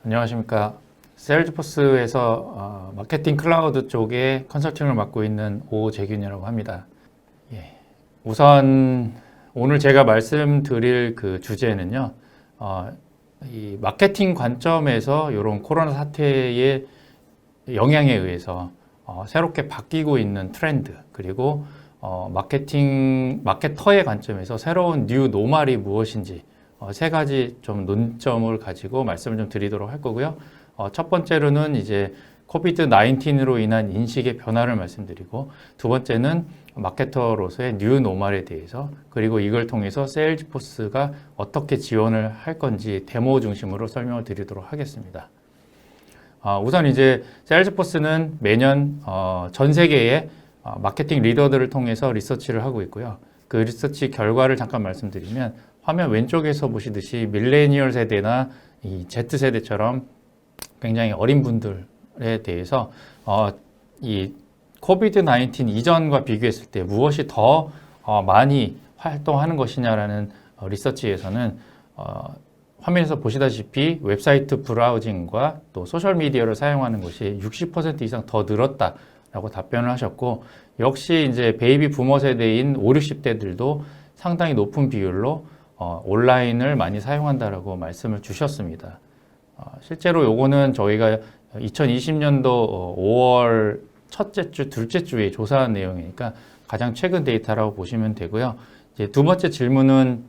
안녕하십니까. 세일즈포스에서 마케팅 클라우드 쪽에 컨설팅을 맡고 있는 오재균이라고 합니다. 우선 오늘 제가 말씀드릴 그 주제는요, 이 마케팅 관점에서 이런 코로나 사태의 영향에 의해서 새롭게 바뀌고 있는 트렌드, 그리고 마케터의 관점에서 새로운 뉴 노멀이 무엇인지 세 가지 좀 논점을 가지고 말씀을 좀 드리도록 할 거고요. 첫 번째로는 이제 코비드 19으로 인한 인식의 변화를 말씀드리고, 두 번째는 마케터로서의 뉴 노멀에 대해서, 그리고 이걸 통해서 세일즈포스가 어떻게 지원을 할 건지 데모 중심으로 설명을 드리도록 하겠습니다. 우선 이제 세일즈포스는 매년 전 세계의 마케팅 리더들을 통해서 리서치를 하고 있고요. 그 리서치 결과를 잠깐 말씀드리면, 화면 왼쪽에서 보시듯이 밀레니얼 세대나 이 Z세대처럼 굉장히 어린 분들에 대해서 이 코비드 19 이전과 비교했을 때 무엇이 더 많이 활동하는 것이냐라는 리서치에서는 화면에서 보시다시피 웹사이트 브라우징과 또 소셜미디어를 사용하는 것이 60% 이상 더 늘었다라고 답변을 하셨고, 역시 이제 베이비 부머 세대인 5, 60대들도 상당히 높은 비율로 온라인을 많이 사용한다라고 말씀을 주셨습니다. 실제로 요거는 저희가 2020년도 5월 첫째 주, 둘째 주에 조사한 내용이니까 가장 최근 데이터라고 보시면 되고요. 이제 두 번째 질문은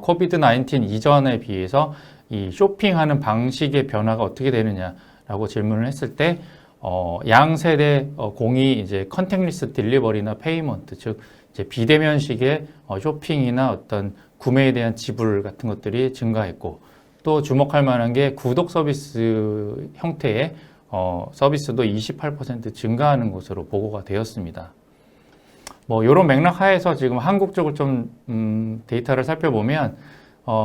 코비드 19 이전에 비해서 이 쇼핑하는 방식의 변화가 어떻게 되느냐라고 질문을 했을 때 양 세대 공이 이제 컨택리스 딜리버리나 페이먼트, 즉 이제 비대면식의 쇼핑이나 어떤 구매에 대한 지불 같은 것들이 증가했고, 또 주목할 만한 게 구독 서비스 형태의 서비스도 28% 증가하는 것으로 보고가 되었습니다. 뭐 이런 맥락 하에서 지금 한국 쪽을 좀 데이터를 살펴보면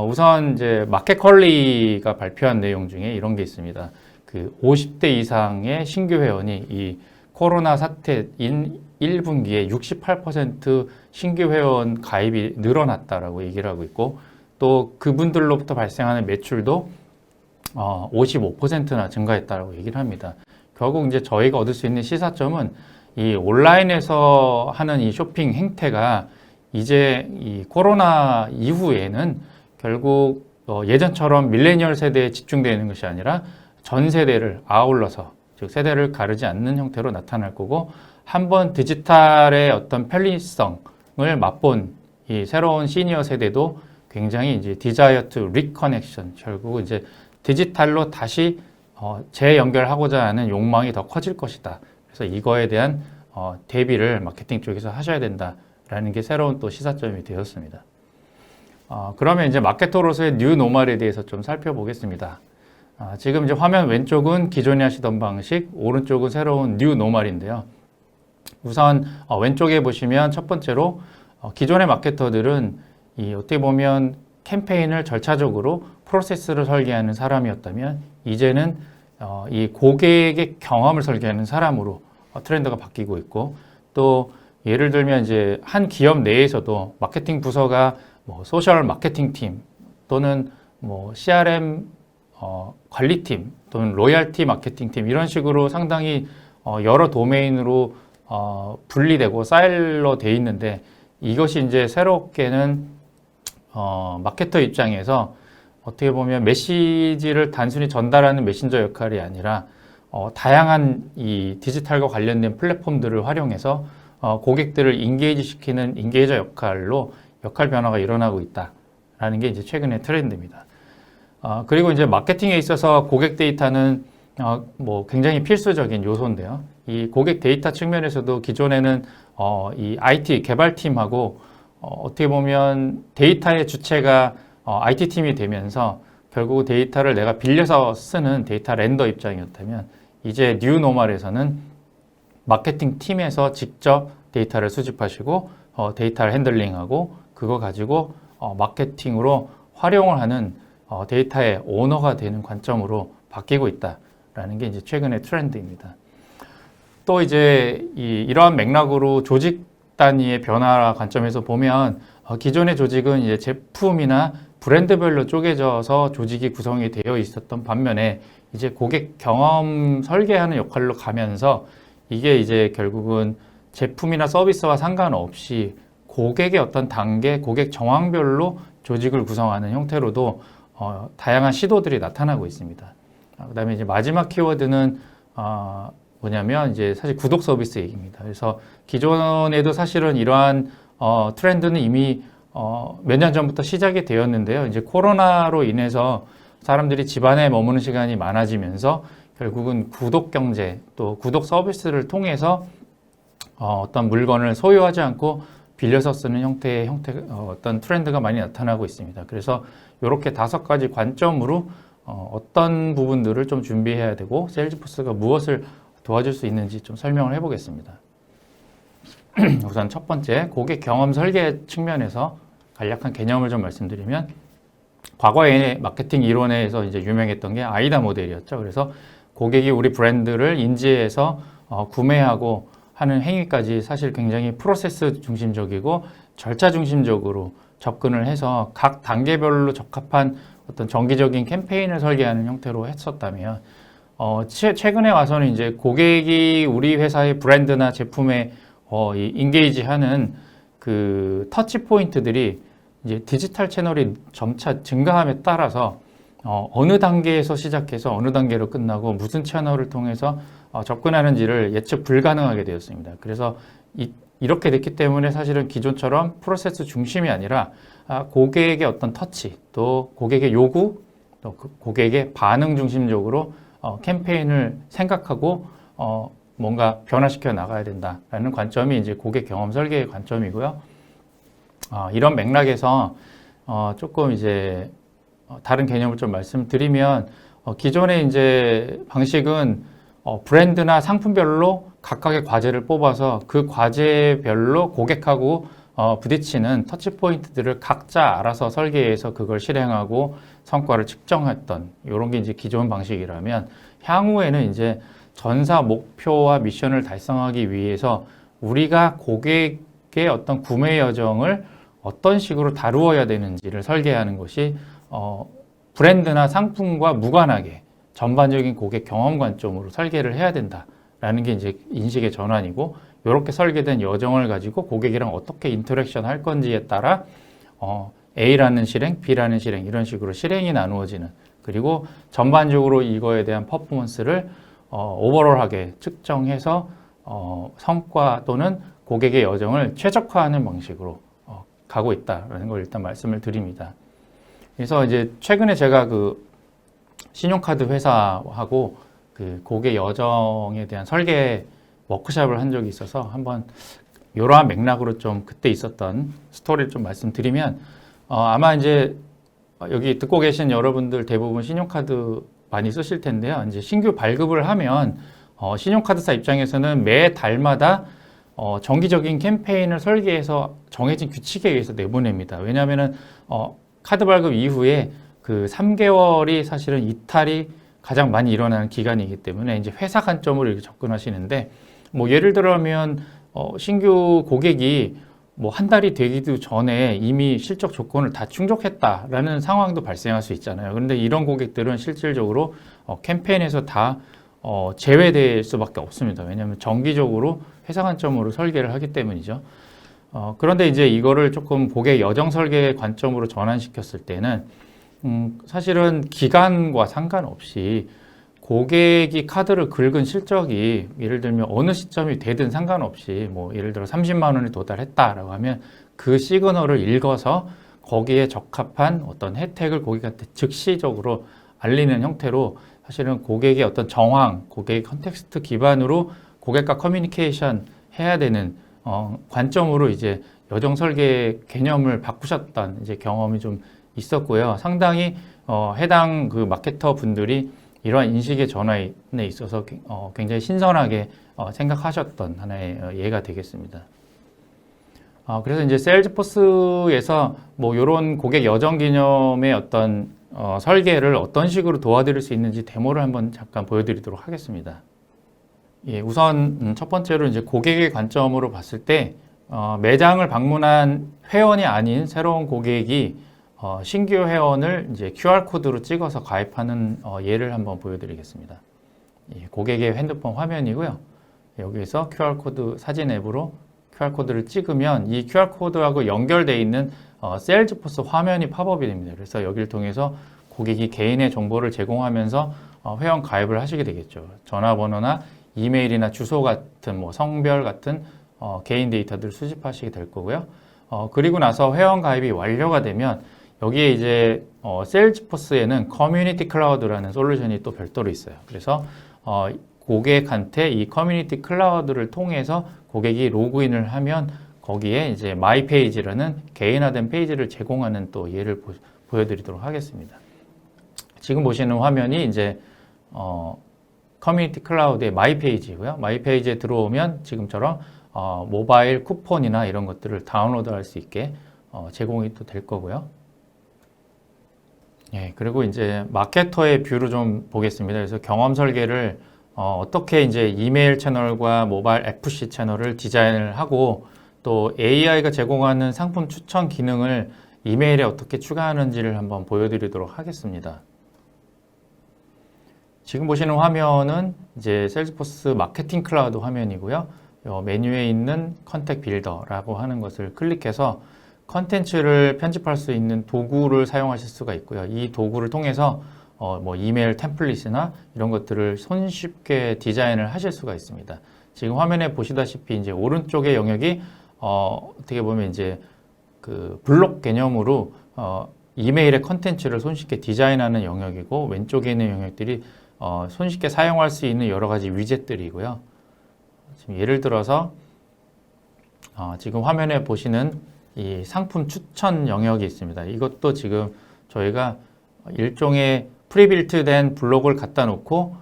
우선 이제 마켓컬리가 발표한 내용 중에 이런 게 있습니다. 그 50대 이상의 신규 회원이 이 코로나 사태인 1분기에 68% 신규 회원 가입이 늘어났다라고 얘기를 하고 있고, 또 그분들로부터 발생하는 매출도 55%나 증가했다라고 얘기를 합니다. 결국 이제 저희가 얻을 수 있는 시사점은 이 온라인에서 하는 이 쇼핑 행태가 이제 이 코로나 이후에는 결국 예전처럼 밀레니얼 세대에 집중되는 것이 아니라 전 세대를 아울러서, 즉 세대를 가르지 않는 형태로 나타날 거고, 한번 디지털의 어떤 편리성을 맛본 이 새로운 시니어 세대도 굉장히 이제 desire to reconnection, 결국 이제 디지털로 다시 재연결하고자 하는 욕망이 더 커질 것이다. 그래서 이거에 대한 대비를 마케팅 쪽에서 하셔야 된다라는 게 새로운 또 시사점이 되었습니다. 그러면 이제 마케터로서의 뉴 노멀에 대해서 좀 살펴보겠습니다. 지금 이제 화면 왼쪽은 기존에 하시던 방식, 오른쪽은 새로운 뉴 노멀인데요. 우선 왼쪽에 보시면 첫 번째로 기존의 마케터들은 이 어떻게 보면 캠페인을 절차적으로 프로세스를 설계하는 사람이었다면, 이제는 이 고객의 경험을 설계하는 사람으로 트렌드가 바뀌고 있고, 또 예를 들면 이제 한 기업 내에서도 마케팅 부서가 뭐 소셜 마케팅 팀 또는 뭐 CRM 관리팀 또는 로열티 마케팅 팀, 이런 식으로 상당히 여러 도메인으로 분리되고 사일로 돼 있는데, 이것이 이제 새롭게는 마케터 입장에서 어떻게 보면 메시지를 단순히 전달하는 메신저 역할이 아니라 다양한 이 디지털과 관련된 플랫폼들을 활용해서 고객들을 인게이지 시키는 인게이저 역할로 역할 변화가 일어나고 있다라는 게 이제 최근의 트렌드입니다. 그리고 이제 마케팅에 있어서 고객 데이터는 뭐 굉장히 필수적인 요소인데요. 이 고객 데이터 측면에서도 기존에는 이 IT 개발팀하고 어떻게 보면 데이터의 주체가 IT팀이 되면서 결국 데이터를 내가 빌려서 쓰는 데이터 렌더 입장이었다면, 이제 뉴 노멀에서는 마케팅 팀에서 직접 데이터를 수집하시고 데이터를 핸들링하고 그거 가지고 마케팅으로 활용을 하는 데이터의 오너가 되는 관점으로 바뀌고 있다라는 게 이제 최근의 트렌드입니다. 또 이제 이러한 맥락으로 조직 단위의 변화 관점에서 보면 기존의 조직은 이제 제품이나 브랜드별로 쪼개져서 조직이 구성이 되어 있었던 반면에 이제 고객 경험 설계하는 역할로 가면서 이게 이제 결국은 제품이나 서비스와 상관없이 고객의 어떤 단계, 고객 정황별로 조직을 구성하는 형태로도 다양한 시도들이 나타나고 있습니다. 그다음에 이제 마지막 키워드는 뭐냐면 이제 사실 구독 서비스 얘기입니다. 그래서 기존에도 사실은 이러한 트렌드는 이미 몇 년 전부터 시작이 되었는데요. 이제 코로나로 인해서 사람들이 집안에 머무는 시간이 많아지면서 결국은 구독 경제 또 구독 서비스를 통해서 어떤 물건을 소유하지 않고 빌려서 쓰는 형태의 어떤 트렌드가 많이 나타나고 있습니다. 그래서 이렇게 5가지 관점으로 어떤 부분들을 좀 준비해야 되고 세일즈포스가 무엇을 도와줄 수 있는지 좀 설명을 해보겠습니다. 우선 첫 번째, 고객 경험 설계 측면에서 간략한 개념을 좀 말씀드리면 과거의 마케팅 이론에서 이제 유명했던 게 아이다 모델이었죠. 그래서 고객이 우리 브랜드를 인지해서 구매하고 하는 행위까지 사실 굉장히 프로세스 중심적이고 절차 중심적으로 접근을 해서 각 단계별로 적합한 어떤 정기적인 캠페인을 설계하는 형태로 했었다면 최근에 와서는 이제 고객이 우리 회사의 브랜드나 제품에 인게이지하는 그 터치 포인트들이 이제 디지털 채널이 점차 증가함에 따라서 어느 단계에서 시작해서 어느 단계로 끝나고 무슨 채널을 통해서 접근하는지를 예측 불가능하게 되었습니다. 그래서 이렇게 됐기 때문에 사실은 기존처럼 프로세스 중심이 아니라 고객의 어떤 터치, 또 고객의 요구, 또 고객의 반응 중심적으로 캠페인을 생각하고 뭔가 변화시켜 나가야 된다라는 관점이 이제 고객 경험 설계의 관점이고요. 이런 맥락에서 조금 이제 다른 개념을 좀 말씀드리면 기존의 이제 방식은 브랜드나 상품별로 각각의 과제를 뽑아서 그 과제별로 고객하고 부딪히는 터치 포인트들을 각자 알아서 설계해서 그걸 실행하고 성과를 측정했던 이런 게 이제 기존 방식이라면 향후에는 이제 전사 목표와 미션을 달성하기 위해서 우리가 고객의 어떤 구매 여정을 어떤 식으로 다루어야 되는지를 설계하는 것이 브랜드나 상품과 무관하게 전반적인 고객 경험 관점으로 설계를 해야 된다라는 게 이제 인식의 전환이고, 이렇게 설계된 여정을 가지고 고객이랑 어떻게 인터랙션 할 건지에 따라 A라는 실행, B라는 실행 이런 식으로 실행이 나누어지는, 그리고 전반적으로 이거에 대한 퍼포먼스를 오버롤하게 측정해서 성과 또는 고객의 여정을 최적화하는 방식으로 가고 있다라는 걸 일단 말씀을 드립니다. 그래서 이제 최근에 제가 그 신용카드 회사하고 그 고객 여정에 대한 설계 워크숍을 한 적이 있어서 한번 이러한 맥락으로 좀 그때 있었던 스토리를 좀 말씀드리면 아마 이제 여기 듣고 계신 여러분들 대부분 신용카드 많이 쓰실 텐데요. 이제 신규 발급을 하면 신용카드사 입장에서는 매 달마다 정기적인 캠페인을 설계해서 정해진 규칙에 의해서 내보냅니다. 왜냐하면은 카드 발급 이후에 그 3개월이 사실은 이탈이 가장 많이 일어나는 기간이기 때문에 이제 회사 관점으로 이렇게 접근하시는데, 뭐 예를 들면 신규 고객이 뭐 한 달이 되기도 전에 이미 실적 조건을 다 충족했다라는 상황도 발생할 수 있잖아요. 그런데 이런 고객들은 실질적으로 캠페인에서 다 제외될 수밖에 없습니다. 왜냐하면 정기적으로 회사 관점으로 설계를 하기 때문이죠. 그런데 이제 이거를 조금 고객 여정 설계 관점으로 전환시켰을 때는 사실은 기간과 상관없이 고객이 카드를 긁은 실적이 예를 들면 어느 시점이 되든 상관없이 뭐 예를 들어 30만 원에 도달했다라고 하면 그 시그널을 읽어서 거기에 적합한 어떤 혜택을 고객한테 즉시적으로 알리는 형태로 사실은 고객의 어떤 정황, 고객의 컨텍스트 기반으로 고객과 커뮤니케이션 해야 되는 관점으로 이제 여정 설계 개념을 바꾸셨던 이제 경험이 좀 있었고요. 상당히 해당 그 마케터 분들이 이러한 인식의 전환에 있어서 굉장히 신선하게 생각하셨던 하나의 예가 되겠습니다. 그래서 이제 세일즈포스에서 뭐 이런 고객 여정 개념의 어떤 설계를 어떤 식으로 도와드릴 수 있는지 데모를 한번 잠깐 보여드리도록 하겠습니다. 예, 우선 첫 번째로 이제 고객의 관점으로 봤을 때 매장을 방문한 회원이 아닌 새로운 고객이 신규 회원을 이제 QR코드로 찍어서 가입하는 예를 한번 보여드리겠습니다. 고객의 핸드폰 화면이고요. 여기서 QR코드 사진 앱으로 QR코드를 찍으면 이 QR코드하고 연결되어 있는 세일즈포스 화면이 팝업이 됩니다. 그래서 여기를 통해서 고객이 개인의 정보를 제공하면서 회원 가입을 하시게 되겠죠. 전화번호나 이메일이나 주소 같은 뭐 성별 같은 개인 데이터들을 수집하시게 될 거고요. 그리고 나서 회원 가입이 완료가 되면 여기에 이제 세일즈포스에는 커뮤니티 클라우드라는 솔루션이 또 별도로 있어요. 그래서 고객한테 이 커뮤니티 클라우드를 통해서 고객이 로그인을 하면 거기에 이제 마이 페이지라는 개인화된 페이지를 제공하는 또 예를 보여드리도록 하겠습니다. 지금 보시는 화면이 이제 커뮤니티 클라우드의 마이 페이지고요. 마이 페이지에 들어오면 지금처럼 모바일 쿠폰이나 이런 것들을 다운로드할 수 있게 제공이 또 될 거고요. 예, 그리고 이제 마케터의 뷰를 좀 보겠습니다. 그래서 경험 설계를 어떻게 이제 이메일 채널과 모바일 FC 채널을 디자인을 하고 또 AI가 제공하는 상품 추천 기능을 이메일에 어떻게 추가하는지를 한번 보여드리도록 하겠습니다. 지금 보시는 화면은 이제 세일즈포스 마케팅 클라우드 화면이고요. 메뉴에 있는 컨택 빌더라고 하는 것을 클릭해서 컨텐츠를 편집할 수 있는 도구를 사용하실 수가 있고요. 이 도구를 통해서 뭐 이메일 템플릿이나 이런 것들을 손쉽게 디자인을 하실 수가 있습니다. 지금 화면에 보시다시피 이제 오른쪽의 영역이 어떻게 보면 이제 그 블록 개념으로 이메일의 컨텐츠를 손쉽게 디자인하는 영역이고 왼쪽에 있는 영역들이 손쉽게 사용할 수 있는 여러 가지 위젯들이고요. 지금 예를 들어서 지금 화면에 보시는 이 상품 추천 영역이 있습니다. 이것도 지금 저희가 일종의 프리빌트된 블록을 갖다 놓고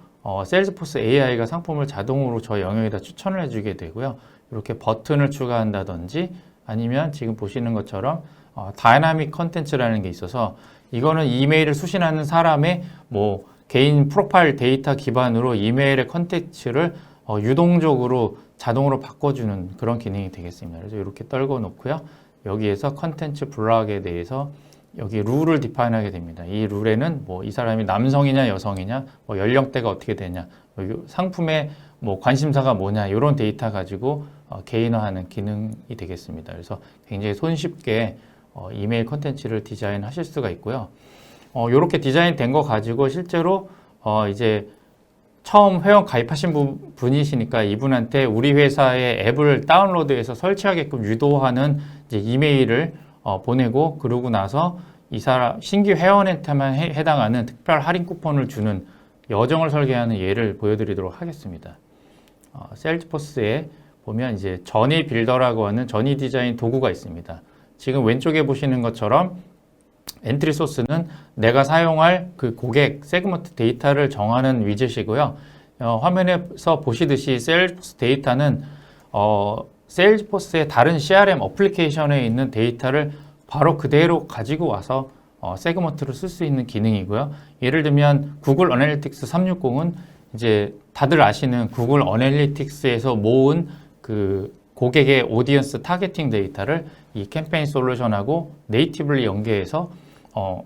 세일즈포스 AI가 상품을 자동으로 저 영역에다 추천을 해주게 되고요. 이렇게 버튼을 추가한다든지 아니면 지금 보시는 것처럼 다이나믹 컨텐츠라는 게 있어서 이거는 이메일을 수신하는 사람의 뭐 개인 프로파일 데이터 기반으로 이메일의 컨텐츠를 유동적으로 자동으로 바꿔주는 그런 기능이 되겠습니다. 그래서 이렇게 떨궈 놓고요. 여기에서 컨텐츠 블록에 대해서 여기 룰을 디파인하게 됩니다. 이 룰에는 뭐 이 사람이 남성이냐 여성이냐, 뭐 연령대가 어떻게 되냐, 상품의 뭐 관심사가 뭐냐 이런 데이터 가지고 개인화하는 기능이 되겠습니다. 그래서 굉장히 손쉽게 이메일 컨텐츠를 디자인하실 수가 있고요. 이렇게 디자인된 거 가지고 실제로 이제 처음 회원 가입하신 분이시니까 이분한테 우리 회사의 앱을 다운로드해서 설치하게끔 유도하는 이제 이메일을 보내고 그러고 나서 이 사람 신규 회원한테만 해당하는 특별 할인 쿠폰을 주는 여정을 설계하는 예를 보여드리도록 하겠습니다. 세일즈포스에 보면 이제 전이 빌더라고 하는 전이 디자인 도구가 있습니다. 지금 왼쪽에 보시는 것처럼 엔트리 소스는 내가 사용할 그 고객 세그먼트 데이터를 정하는 위젯이고요. 화면에서 보시듯이 세일즈포스 데이터는 세일즈포스의 다른 CRM 어플리케이션에 있는 데이터를 바로 그대로 가지고 와서 세그먼트를 쓸 수 있는 기능이고요. 예를 들면 구글 어널리틱스 360은 이제 다들 아시는 구글 어널리틱스에서 모은 그 고객의 오디언스 타겟팅 데이터를 이 캠페인 솔루션하고 네이티브를 연계해서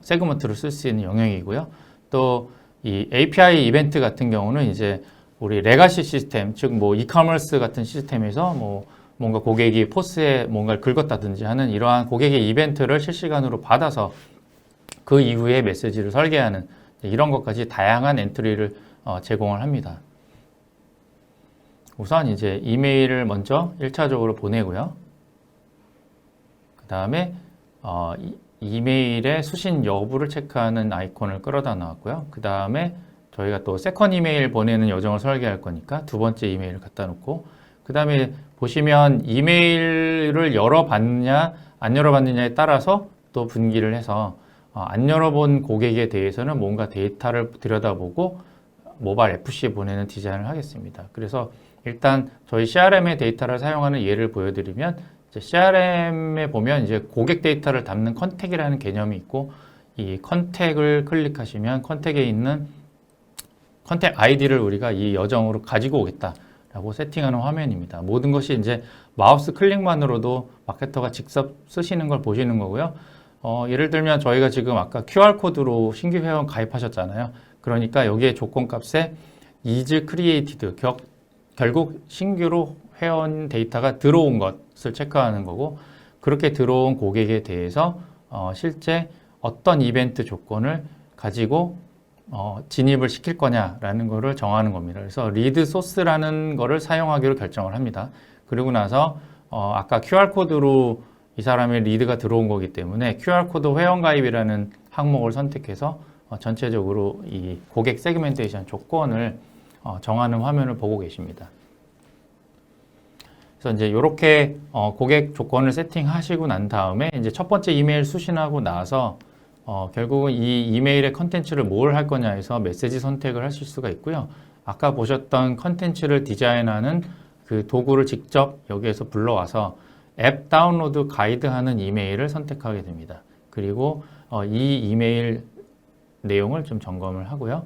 세그먼트를 쓸 수 있는 영역이고요. 또 이 API 이벤트 같은 경우는 이제 우리 레가시 시스템, 즉 뭐 이커머스 같은 시스템에서 뭐 뭔가 고객이 포스에 뭔가를 긁었다든지 하는 이러한 고객의 이벤트를 실시간으로 받아서 그 이후에 메시지를 설계하는 이런 것까지 다양한 엔트리를 제공을 합니다. 우선 이제 이메일을 먼저 1차적으로 보내고요. 그 다음에 이메일의 수신 여부를 체크하는 아이콘을 끌어다 놨고요. 그 다음에 저희가 또 세컨 이메일 보내는 여정을 설계할 거니까 두 번째 이메일을 갖다 놓고 그 다음에 보시면 이메일을 열어봤느냐 안 열어봤느냐에 따라서 또 분기를 해서 안 열어본 고객에 대해서는 뭔가 데이터를 들여다보고 모바일 FC 보내는 디자인을 하겠습니다. 그래서 일단 저희 CRM의 데이터를 사용하는 예를 보여드리면 CRM에 보면 이제 고객 데이터를 담는 컨택이라는 개념이 있고 이 컨택을 클릭하시면 컨택에 있는 컨택 아이디를 우리가 이 여정으로 가지고 오겠다라고 세팅하는 화면입니다. 모든 것이 이제 마우스 클릭만으로도 마케터가 직접 쓰시는 걸 보시는 거고요. 예를 들면 저희가 지금 아까 QR코드로 신규 회원 가입하셨잖아요. 그러니까 여기에 조건값에 is created, 결국 신규로 회원 데이터가 들어온 것을 체크하는 거고, 그렇게 들어온 고객에 대해서 실제 어떤 이벤트 조건을 가지고 진입을 시킬 거냐라는 거를 정하는 겁니다. 그래서 리드 소스라는 거를 사용하기로 결정을 합니다. 그리고 나서 아까 QR코드로 이 사람의 리드가 들어온 거기 때문에 QR코드 회원가입이라는 항목을 선택해서 전체적으로 이 고객 세그멘테이션 조건을 정하는 화면을 보고 계십니다. 그래서 이제 이렇게 고객 조건을 세팅하시고 난 다음에 이제 첫 번째 이메일 수신하고 나서 결국은 이 이메일의 컨텐츠를 뭘 할 거냐 해서 메시지 선택을 하실 수가 있고요. 아까 보셨던 컨텐츠를 디자인하는 그 도구를 직접 여기에서 불러와서 앱 다운로드 가이드하는 이메일을 선택하게 됩니다. 그리고 이 이메일 내용을 좀 점검을 하고요.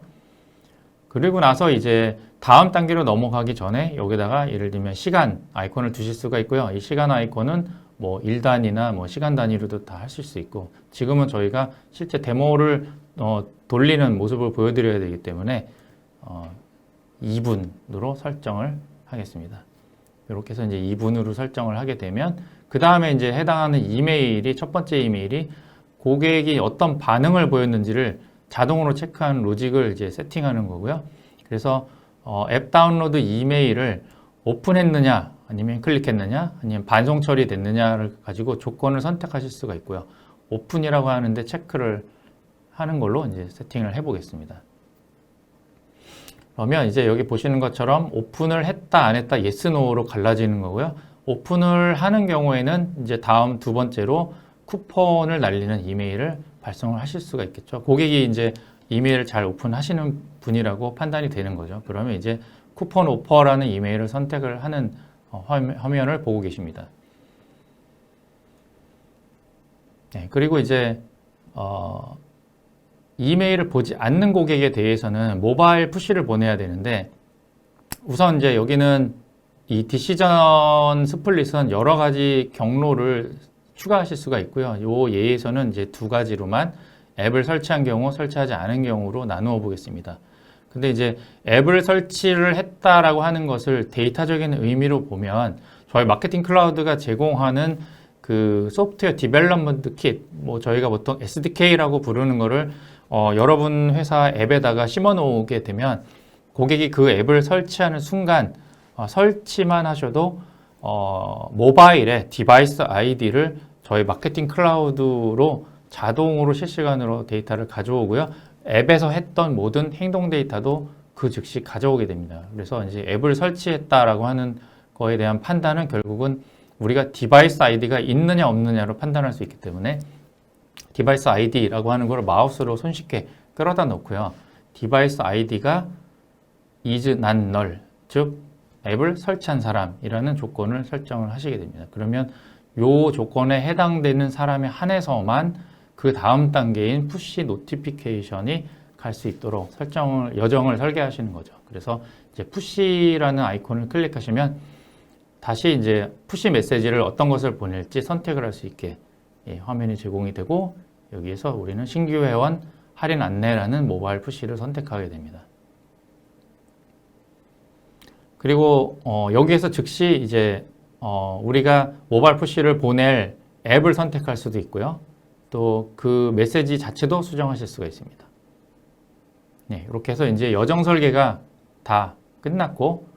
그리고 나서 이제 다음 단계로 넘어가기 전에 여기다가 예를 들면 시간 아이콘을 두실 수가 있고요. 이 시간 아이콘은 뭐 일 단위나 뭐 시간 단위로도 다 하실 수 있고, 지금은 저희가 실제 데모를 돌리는 모습을 보여드려야 되기 때문에 2분으로 설정을 하겠습니다. 이렇게 해서 이제 2분으로 설정을 하게 되면 그 다음에 이제 해당하는 이메일이 첫 번째 이메일이 고객이 어떤 반응을 보였는지를 자동으로 체크하는 로직을 이제 세팅하는 거고요. 그래서 앱 다운로드 이메일을 오픈했느냐 아니면 클릭했느냐 아니면 반송 처리됐느냐를 가지고 조건을 선택하실 수가 있고요. 오픈이라고 하는데 체크를 하는 걸로 이제 세팅을 해 보겠습니다. 그러면 이제 여기 보시는 것처럼 오픈을 했다 안 했다 yes, no로 갈라지는 거고요. 오픈을 하는 경우에는 이제 다음 두 번째로 쿠폰을 날리는 이메일을 발송을 하실 수가 있겠죠. 고객이 이제 이메일을 잘 오픈하시는 분이라고 판단이 되는 거죠. 그러면 이제 쿠폰 오퍼라는 이메일을 선택을 하는 화면을 보고 계십니다. 네, 그리고 이제 이메일을 보지 않는 고객에 대해서는 모바일 푸시를 보내야 되는데, 우선 이제 여기는 이 디시전 스플릿은 여러 가지 경로를 추가하실 수가 있고요. 요 예에서는 이제 두 가지로만 앱을 설치한 경우, 설치하지 않은 경우로 나누어 보겠습니다. 근데 이제 앱을 설치를 했다라고 하는 것을 데이터적인 의미로 보면 저희 마케팅 클라우드가 제공하는 그 소프트웨어 디벨롭먼트 킷, 뭐 저희가 보통 SDK라고 부르는 거를 여러분 회사 앱에다가 심어 놓게 되면 고객이 그 앱을 설치하는 순간 설치만 하셔도 모바일에 디바이스 아이디를 저희 마케팅 클라우드로 자동으로 실시간으로 데이터를 가져오고요. 앱에서 했던 모든 행동 데이터도 그 즉시 가져오게 됩니다. 그래서 이제 앱을 설치했다라고 하는 거에 대한 판단은 결국은 우리가 디바이스 아이디가 있느냐 없느냐로 판단할 수 있기 때문에 디바이스 아이디라고 하는 걸 마우스로 손쉽게 끌어다 놓고요. 디바이스 아이디가 is not null, 즉 앱을 설치한 사람이라는 조건을 설정을 하시게 됩니다. 그러면 이 조건에 해당되는 사람에 한해서만 그 다음 단계인 푸시 노티피케이션이 갈 수 있도록 여정을 설계하시는 거죠. 그래서 이제 푸시라는 아이콘을 클릭하시면 다시 이제 푸시 메시지를 어떤 것을 보낼지 선택을 할 수 있게 화면이 제공이 되고, 여기에서 우리는 신규 회원 할인 안내라는 모바일 푸시를 선택하게 됩니다. 그리고 여기에서 즉시 이제 우리가 모바일 푸시를 보낼 앱을 선택할 수도 있고요. 또 그 메시지 자체도 수정하실 수가 있습니다. 네, 이렇게 해서 이제 여정 설계가 다 끝났고,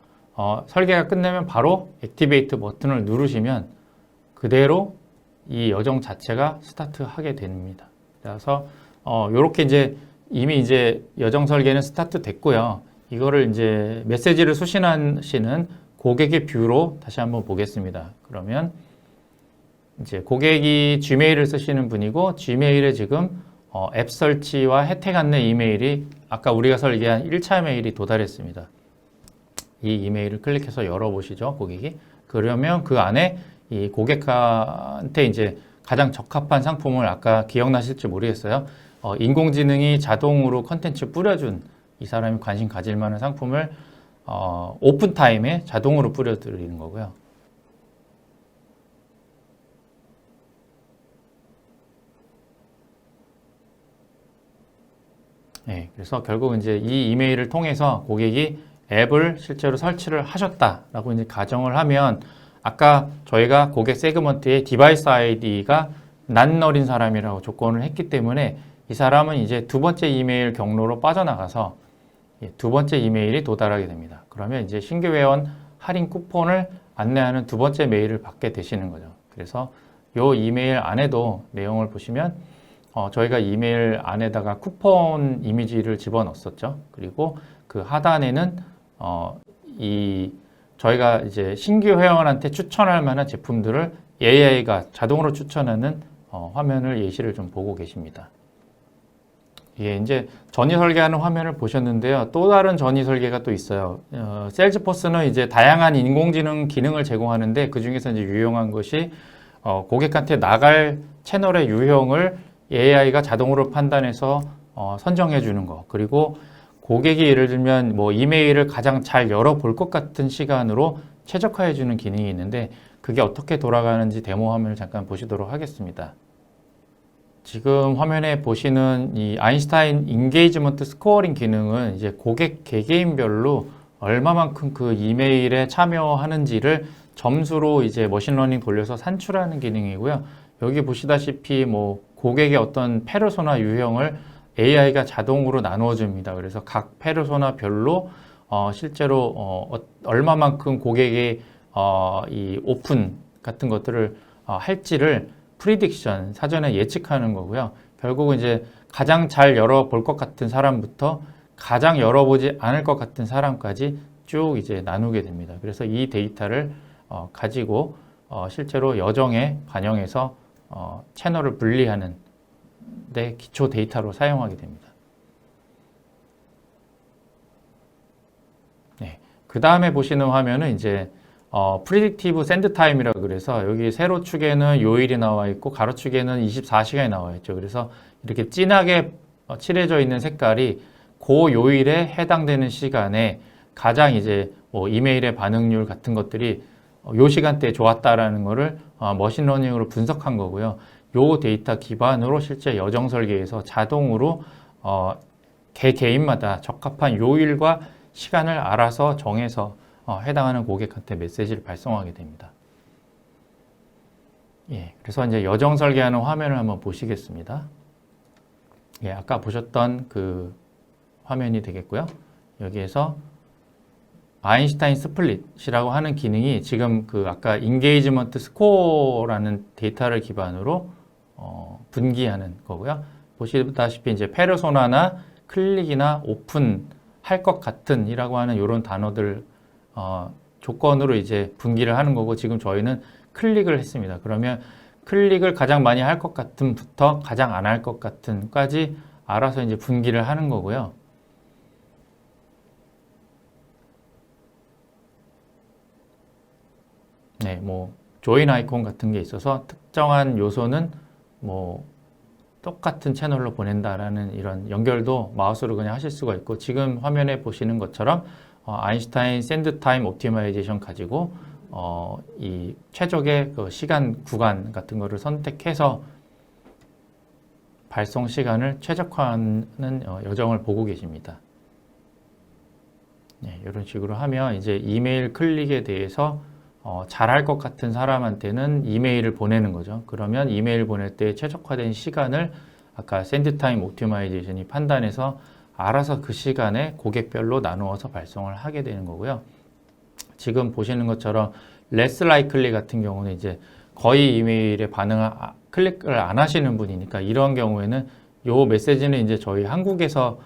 설계가 끝나면 바로 액티베이트 버튼을 누르시면 그대로 이 여정 자체가 스타트하게 됩니다. 그래서 이렇게 이제 이미 이제 여정 설계는 스타트 됐고요. 이거를 이제 메시지를 수신하시는 고객의 뷰로 다시 한번 보겠습니다. 그러면 이제 고객이 지메일을 쓰시는 분이고, 지메일에 지금 앱 설치와 혜택 안내 이메일이 아까 우리가 설계한 1차 메일이 도달했습니다. 이 이메일을 클릭해서 열어보시죠, 고객이. 그러면 그 안에 이 고객한테 이제 가장 적합한 상품을, 아까 기억나실지 모르겠어요. 인공지능이 자동으로 컨텐츠 뿌려준, 이 사람이 관심 가질 만한 상품을 오픈 타임에 자동으로 뿌려드리는 거고요. 네, 그래서 결국 이제 이 이메일을 통해서 고객이 앱을 실제로 설치를 하셨다라고 이제 가정을 하면 아까 저희가 고객 세그먼트의 디바이스 아이디가 난너린 사람이라고 조건을 했기 때문에 이 사람은 이제 두 번째 이메일 경로로 빠져나가서 두 번째 이메일이 도달하게 됩니다. 그러면 이제 신규 회원 할인 쿠폰을 안내하는 두 번째 메일을 받게 되시는 거죠. 그래서 이 이메일 안에도 내용을 보시면 저희가 이메일 안에다가 쿠폰 이미지를 집어넣었었죠. 그리고 그 하단에는 저희가 이제 신규 회원한테 추천할 만한 제품들을 AI가 자동으로 추천하는 화면을 예시를 좀 보고 계십니다. 예, 이제 전이 설계하는 화면을 보셨는데요. 또 다른 전이 설계가 또 있어요. 세일즈포스는 이제 다양한 인공지능 기능을 제공하는데 그 중에서 이제 유용한 것이 고객한테 나갈 채널의 유형을 AI가 자동으로 판단해서 선정해 주는 거. 그리고 고객이 예를 들면 뭐 이메일을 가장 잘 열어볼 것 같은 시간으로 최적화해 주는 기능이 있는데 그게 어떻게 돌아가는지 데모 화면을 잠깐 보시도록 하겠습니다. 지금 화면에 보시는 이 아인슈타인 인게이지먼트 스코어링 기능은 이제 고객 개개인별로 얼마만큼 그 이메일에 참여하는지를 점수로 이제 머신러닝 돌려서 산출하는 기능이고요. 여기 보시다시피 뭐 고객의 어떤 페르소나 유형을 AI가 자동으로 나누어 줍니다. 그래서 각 페르소나별로 실제로 얼마만큼 고객의 이 오픈 같은 것들을 할지를 프리딕션, 사전에 예측하는 거고요. 결국은 이제 가장 잘 열어볼 것 같은 사람부터 가장 열어보지 않을 것 같은 사람까지 쭉 이제 나누게 됩니다. 그래서 이 데이터를 가지고 실제로 여정에 반영해서 채널을 분리하는 데 기초 데이터로 사용하게 됩니다. 네. 그 다음에 보시는 화면은 이제 프리딕티브 샌드 타임이라고 그래서 여기 세로 축에는 요일이 나와 있고 가로 축에는 24시간이 나와 있죠. 그래서 이렇게 진하게 칠해져 있는 색깔이 그 요일에 해당되는 시간에 가장 이제 뭐 이메일의 반응률 같은 것들이 요 시간대에 좋았다라는 거를 머신러닝으로 분석한 거고요. 요 데이터 기반으로 실제 여정 설계에서 자동으로 개개인마다 적합한 요일과 시간을 알아서 정해서 해당하는 고객한테 메시지를 발송하게 됩니다. 예, 그래서 이제 여정 설계하는 화면을 한번 보시겠습니다. 예, 아까 보셨던 그 화면이 되겠고요. 여기에서 아인슈타인 스플릿이라고 하는 기능이 지금 그 아까 인게이지먼트 스코어라는 데이터를 기반으로 분기하는 거고요. 보시다시피 이제 페르소나나 클릭이나 오픈 할 것 같은 이라고 하는 이런 단어들 조건으로 이제 분기를 하는 거고 지금 저희는 클릭을 했습니다. 그러면 클릭을 가장 많이 할 것 같은부터 가장 안 할 것 같은까지 알아서 이제 분기를 하는 거고요. 네, 뭐 조인 아이콘 같은 게 있어서 특정한 요소는 뭐 똑같은 채널로 보낸다라는 이런 연결도 마우스로 그냥 하실 수가 있고 지금 화면에 보시는 것처럼 아인슈타인 샌드 타임 옵티마이제이션 가지고 이 최적의 그 시간 구간 같은 거를 선택해서 발송 시간을 최적화하는 여정을 보고 계십니다. 네, 이런 식으로 하면 이제 이메일 클릭에 대해서 잘할 것 같은 사람한테는 이메일을 보내는 거죠. 그러면 이메일 보낼 때 최적화된 시간을 아까 샌드타임 옵티마이제이션이 판단해서 알아서 그 시간에 고객별로 나누어서 발송을 하게 되는 거고요. 지금 보시는 것처럼 less likely 같은 경우는 이제 거의 이메일에 반응을 클릭을 안 하시는 분이니까 이런 경우에는 요 메시지는 이제 저희 한국에서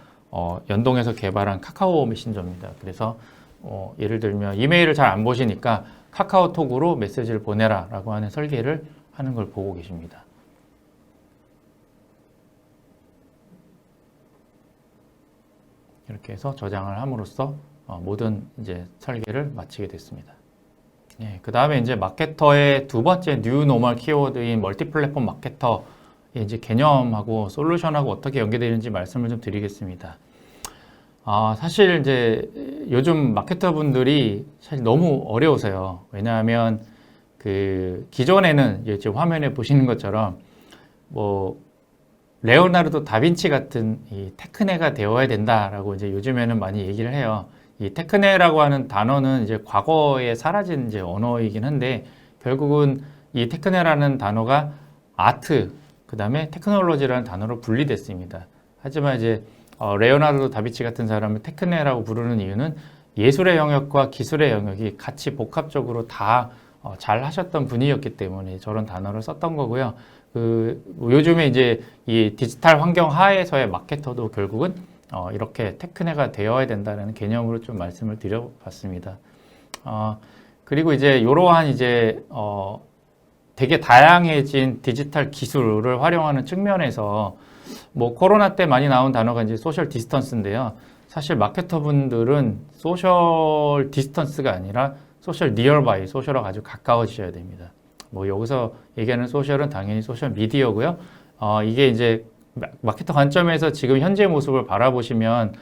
연동해서 개발한 카카오 메신저입니다. 그래서 예를 들면 이메일을 잘 안 보시니까 카카오톡으로 메시지를 보내라 라고 하는 설계를 하는 걸 보고 계십니다. 이렇게 해서 저장을 함으로써 모든 이제 설계를 마치게 됐습니다. 예, 그 다음에 이제 마케터의 두 번째 뉴 노멀 키워드인 멀티 플랫폼 마케터의 이제 개념하고 솔루션하고 어떻게 연계되는지 말씀을 좀 드리겠습니다. 사실 이제 요즘 마케터 분들이 사실 너무 어려우세요. 왜냐하면 그 기존에는 이제 화면에 보시는 것처럼 뭐 레오나르도 다빈치 같은 이 테크네가 되어야 된다라고 이제 요즘에는 많이 얘기를 해요. 이 테크네라고 하는 단어는 이제 과거에 사라진 이제 언어이긴 한데 결국은 이 테크네라는 단어가 아트, 그 다음에 테크놀로지라는 단어로 분리됐습니다. 하지만 이제 레오나르도 다빈치 같은 사람을 테크네라고 부르는 이유는 예술의 영역과 기술의 영역이 같이 복합적으로 다 잘 하셨던 분이었기 때문에 저런 단어를 썼던 거고요. 요즘에 이제 이 디지털 환경 하에서의 마케터도 결국은 이렇게 테크네가 되어야 된다는 개념으로 좀 말씀을 드려봤습니다. 그리고 이제 이러한 이제 되게 다양해진 디지털 기술을 활용하는 측면에서 뭐 코로나 때 많이 나온 단어가 이제 소셜 디스턴스인데요. 사실 마케터 분들은 소셜 디스턴스가 아니라 소셜 니어바이, 소셜하고 아주 가까워지셔야 됩니다. 뭐 여기서 얘기하는 소셜은 당연히 소셜 미디어고요. 이게 이제 마케터 관점에서 지금 현재 모습을 바라보시면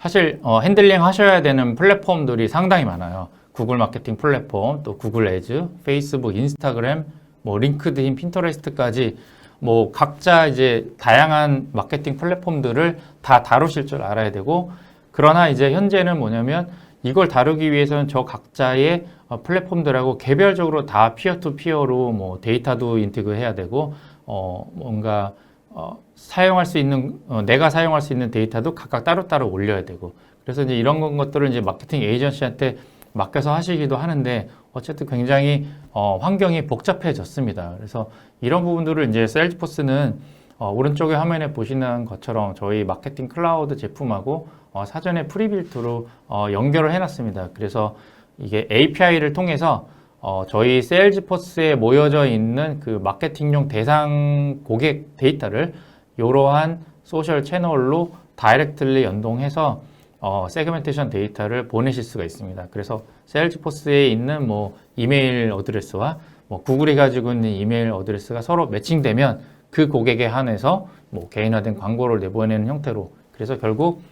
사실 핸들링 하셔야 되는 플랫폼들이 상당히 많아요. 구글 마케팅 플랫폼, 또 구글 애즈, 페이스북, 인스타그램, 뭐 링크드인, 핀터레스트까지 뭐 각자 이제 다양한 마케팅 플랫폼들을 다 다루실 줄 알아야 되고, 그러나 이제 현재는 뭐냐면 이걸 다루기 위해서는 저 각자의 플랫폼들하고 개별적으로 다 피어 투 피어로 뭐 데이터도 인티그 해야 되고 뭔가 사용할 수 있는 내가 사용할 수 있는 데이터도 각각 따로따로 올려야 되고, 그래서 이제 이런 것들을 이제 마케팅 에이전시한테 맡겨서 하시기도 하는데 어쨌든 굉장히 환경이 복잡해졌습니다. 그래서 이런 부분들을 이제 세일즈포스는 오른쪽에 화면에 보시는 것처럼 저희 마케팅 클라우드 제품하고 사전에 프리빌트로 연결을 해놨습니다. 그래서 이게 API를 통해서 저희 세일즈포스에 모여져 있는 그 마케팅용 대상 고객 데이터를 이러한 소셜 채널로 다이렉트리 연동해서 세그멘테이션 데이터를 보내실 수가 있습니다. 그래서 세일즈포스에 있는 뭐 이메일 어드레스와 뭐 구글이 가지고 있는 이메일 어드레스가 서로 매칭되면 그 고객에 한해서 뭐 개인화된 광고를 내보내는 형태로, 그래서 결국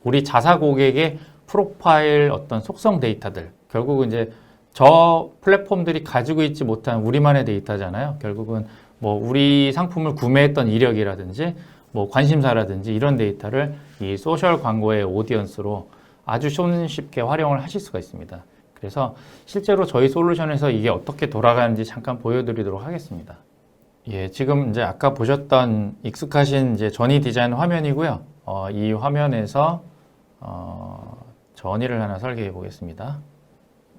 우리 자사 고객의 프로파일 어떤 속성 데이터들, 결국은 이제 저 플랫폼들이 가지고 있지 못한 우리만의 데이터잖아요. 결국은 뭐 우리 상품을 구매했던 이력이라든지 뭐 관심사라든지 이런 데이터를 이 소셜 광고의 오디언스로 아주 손쉽게 활용을 하실 수가 있습니다. 그래서 실제로 저희 솔루션에서 이게 어떻게 돌아가는지 잠깐 보여드리도록 하겠습니다. 예, 지금 이제 아까 보셨던 익숙하신 이제 전이 디자인 화면이고요. 이 화면에서 전이를 하나 설계해 보겠습니다.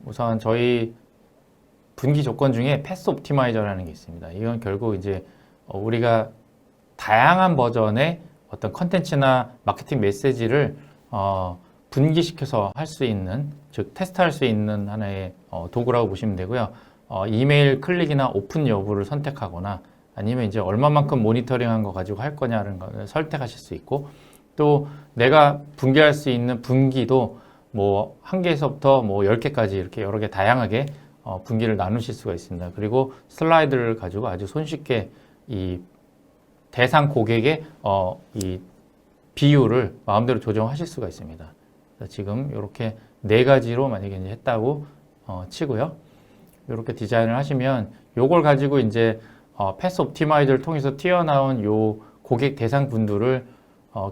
우선 저희 분기 조건 중에 패스 옵티마이저라는 게 있습니다. 이건 결국 이제 우리가 다양한 버전의 어떤 컨텐츠나 마케팅 메시지를 분기시켜서 할 수 있는, 즉 테스트할 수 있는 하나의 도구라고 보시면 되고요. 이메일 클릭이나 오픈 여부를 선택하거나 아니면 이제 얼마만큼 모니터링한 거 가지고 할 거냐는 걸 선택하실 수 있고, 또 내가 분기할 수 있는 분기도 뭐 1개에서부터 뭐 10개까지 이렇게 여러 개 다양하게 분기를 나누실 수가 있습니다. 그리고 슬라이드를 가지고 아주 손쉽게 이 대상 고객의 이 비율을 마음대로 조정하실 수가 있습니다. 지금 이렇게 4가지로 만약에 이제 했다고 치고요. 이렇게 디자인을 하시면 요걸 가지고 이제 패스 옵티마이저를 통해서 튀어나온 요 고객 대상 분들을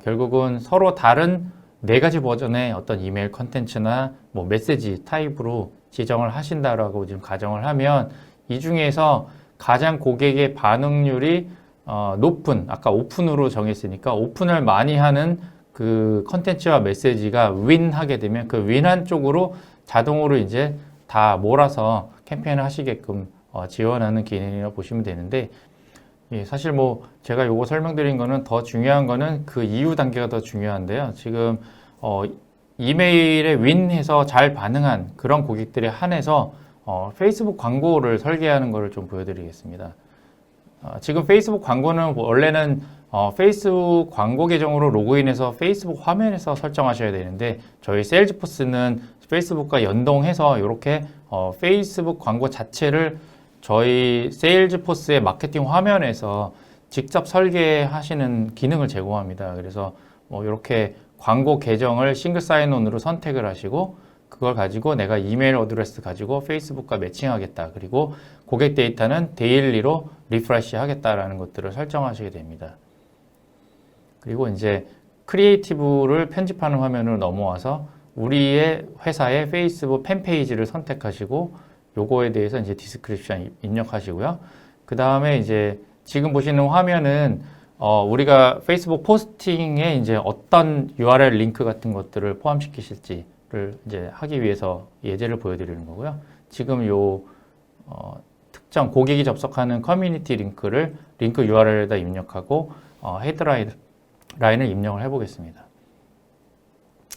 결국은 서로 다른 4가지 버전의 어떤 이메일 컨텐츠나 뭐 메시지 타입으로 지정을 하신다라고 지금 가정을 하면 이 중에서 가장 고객의 반응률이 높은, 아까 오픈으로 정했으니까 오픈을 많이 하는 그 컨텐츠와 메시지가 윈하게 되면 그 윈한 쪽으로 자동으로 이제 다 몰아서 캠페인을 하시게끔 지원하는 기능이라고 보시면 되는데, 예, 사실 뭐 제가 요거 설명드린 거는 더 중요한 거는 그 이후 단계가 더 중요한데요. 지금 이메일에 윈해서 잘 반응한 그런 고객들에 한해서 페이스북 광고를 설계하는 것을 좀 보여드리겠습니다. 지금 페이스북 광고는 원래는 페이스북 광고 계정으로 로그인해서 페이스북 화면에서 설정하셔야 되는데, 저희 세일즈포스는 페이스북과 연동해서 이렇게 페이스북 광고 자체를 저희 세일즈포스의 마케팅 화면에서 직접 설계하시는 기능을 제공합니다. 그래서 뭐 이렇게 광고 계정을 싱글 사인온으로 선택을 하시고 그걸 가지고 내가 이메일 어드레스 가지고 페이스북과 매칭하겠다. 그리고 고객 데이터는 데일리로 리프레시 하겠다라는 것들을 설정하시게 됩니다. 그리고 이제 크리에이티브를 편집하는 화면으로 넘어와서 우리의 회사의 페이스북 팬페이지를 선택하시고 요거에 대해서 이제 디스크립션 입력하시고요. 그 다음에 이제 지금 보시는 화면은 우리가 페이스북 포스팅에 이제 어떤 URL 링크 같은 것들을 포함시키실지를 이제 하기 위해서 예제를 보여드리는 거고요. 지금 요 특정 고객이 접속하는 커뮤니티 링크 URL에다 입력하고 헤드라인을 입력을 해보겠습니다.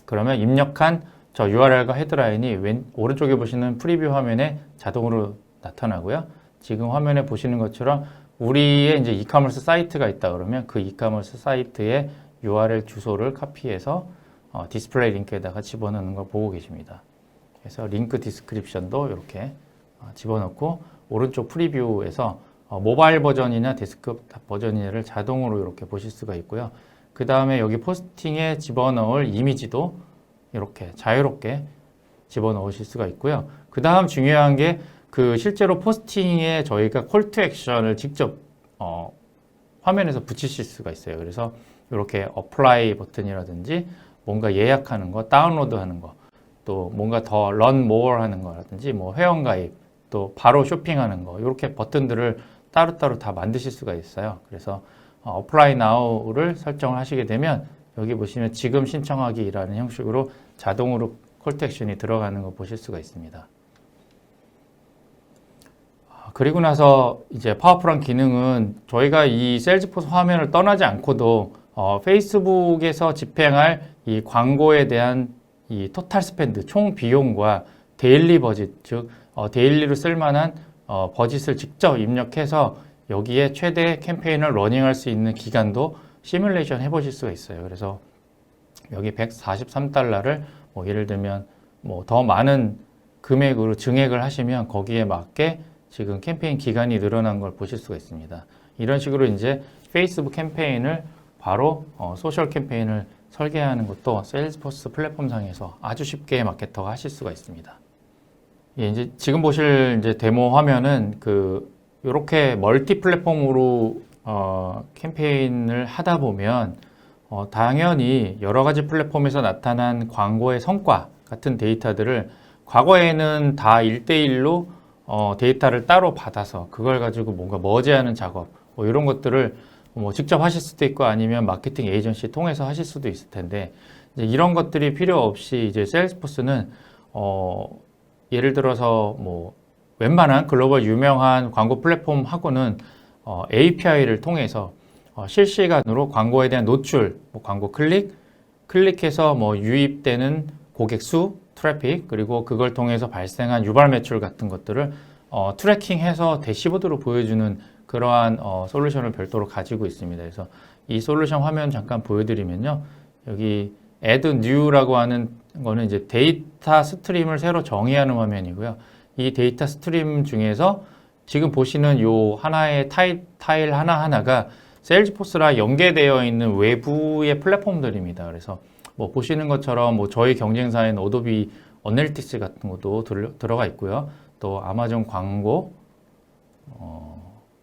그러면 입력한 저 URL과 헤드라인이 오른쪽에 보시는 프리뷰 화면에 자동으로 나타나고요. 지금 화면에 보시는 것처럼 우리의 이제 이커머스 사이트가 있다 그러면 그 이커머스 사이트의 URL 주소를 카피해서 디스플레이 링크에다가 집어넣는 걸 보고 계십니다. 그래서 링크 디스크립션도 이렇게 집어넣고 오른쪽 프리뷰에서 모바일 버전이나 데스크탑 버전이냐를 자동으로 이렇게 보실 수가 있고요. 그 다음에 여기 포스팅에 집어넣을 이미지도 이렇게 자유롭게 집어넣으실 수가 있고요. 그 다음 중요한 게 그 실제로 포스팅에 저희가 콜 투 액션을 직접 화면에서 붙이실 수가 있어요. 그래서 이렇게 어플라이 버튼이라든지 뭔가 예약하는 거, 다운로드 하는 거, 또 뭔가 더 run more 하는 거라든지 뭐 회원가입, 또 바로 쇼핑하는 거 이렇게 버튼들을 따로따로 다 만드실 수가 있어요. 그래서 apply now를 설정을 하시게 되면 여기 보시면 지금 신청하기라는 형식으로 자동으로 콜 투 액션이 들어가는 거 보실 수가 있습니다. 그리고 나서 이제 파워풀한 기능은 저희가 이 세일즈포스 화면을 떠나지 않고도 페이스북에서 집행할 이 광고에 대한 이 토탈 스펜드 총 비용과 데일리 버짓 즉 데일리로 쓸만한 버짓을 직접 입력해서 여기에 최대 캠페인을 러닝할 수 있는 기간도 시뮬레이션 해보실 수가 있어요. 그래서 여기 143달러를 뭐 예를 들면 뭐 더 많은 금액으로 증액을 하시면 거기에 맞게 지금 캠페인 기간이 늘어난 걸 보실 수가 있습니다. 이런 식으로 이제 페이스북 캠페인을 바로 소셜 캠페인을 설계하는 것도 세일즈포스 플랫폼상에서 아주 쉽게 마케터가 하실 수가 있습니다. 예, 이제 지금 보실 이제 데모 화면은 이렇게 멀티 플랫폼으로 캠페인을 하다 보면 당연히 여러 가지 플랫폼에서 나타난 광고의 성과 같은 데이터들을 과거에는 다 1대1로 데이터를 따로 받아서 그걸 가지고 뭔가 머지하는 작업 뭐 이런 것들을 뭐 직접 하실 수도 있고 아니면 마케팅 에이전시 통해서 하실 수도 있을 텐데 이제 이런 것들이 필요 없이 이제 세일즈포스는 예를 들어서 뭐 웬만한 글로벌 유명한 광고 플랫폼하고는 API를 통해서 실시간으로 광고에 대한 노출, 뭐 광고 클릭해서 뭐 유입되는 고객 수, 트래픽, 그리고 그걸 통해서 발생한 유발 매출 같은 것들을 트래킹해서 대시보드로 보여주는 그러한 솔루션을 별도로 가지고 있습니다. 그래서 이 솔루션 화면 잠깐 보여드리면요. 여기 Add New라고 하는 거는 이제 데이터 스트림을 새로 정의하는 화면이고요. 이 데이터 스트림 중에서 지금 보시는 요 하나의 타일 하나하나가 세일즈포스랑 연계되어 있는 외부의 플랫폼들입니다. 그래서 뭐 보시는 것처럼 뭐 저희 경쟁사인 어도비 어널리틱스 같은 것도 들어가 있고요. 또 아마존 광고,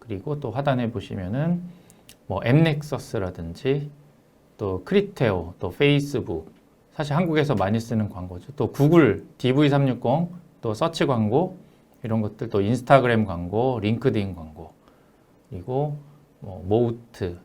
그리고 또 하단에 보시면은 뭐 앱넥서스라든지 또 크리테오, 또 페이스북, 사실 한국에서 많이 쓰는 광고죠. 또 구글 DV360, 또 서치 광고 이런 것들, 또 인스타그램 광고, 링크드인 광고, 그리고 뭐 모우트.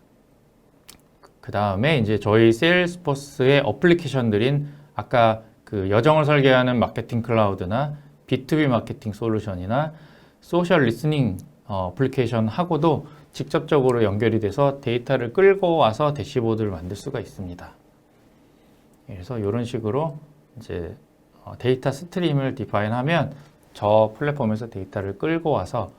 그 다음에 이제 저희 세일즈포스의 어플리케이션들인 아까 그 여정을 설계하는 마케팅 클라우드나 B2B 마케팅 솔루션이나 소셜 리스닝 어플리케이션하고도 직접적으로 연결이 돼서 데이터를 끌고 와서 대시보드를 만들 수가 있습니다. 그래서 이런 식으로 이제 데이터 스트림을 디파인하면 저 플랫폼에서 데이터를 끌고 와서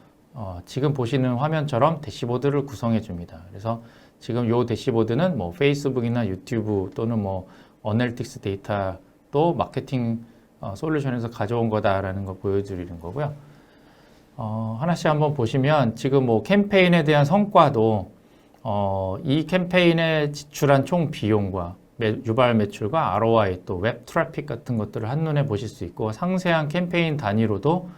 지금 보시는 화면처럼 대시보드를 구성해 줍니다. 그래서 지금 이 대시보드는 뭐 페이스북이나 유튜브 또는 뭐 어널리틱스 데이터도 마케팅 솔루션에서 가져온 거다라는 걸 보여드리는 거고요. 하나씩 한번 보시면 지금 뭐 캠페인에 대한 성과도 이 캠페인에 지출한 총 비용과 유발 매출과 ROI 또 웹 트래픽 같은 것들을 한눈에 보실 수 있고 상세한 캠페인 단위로도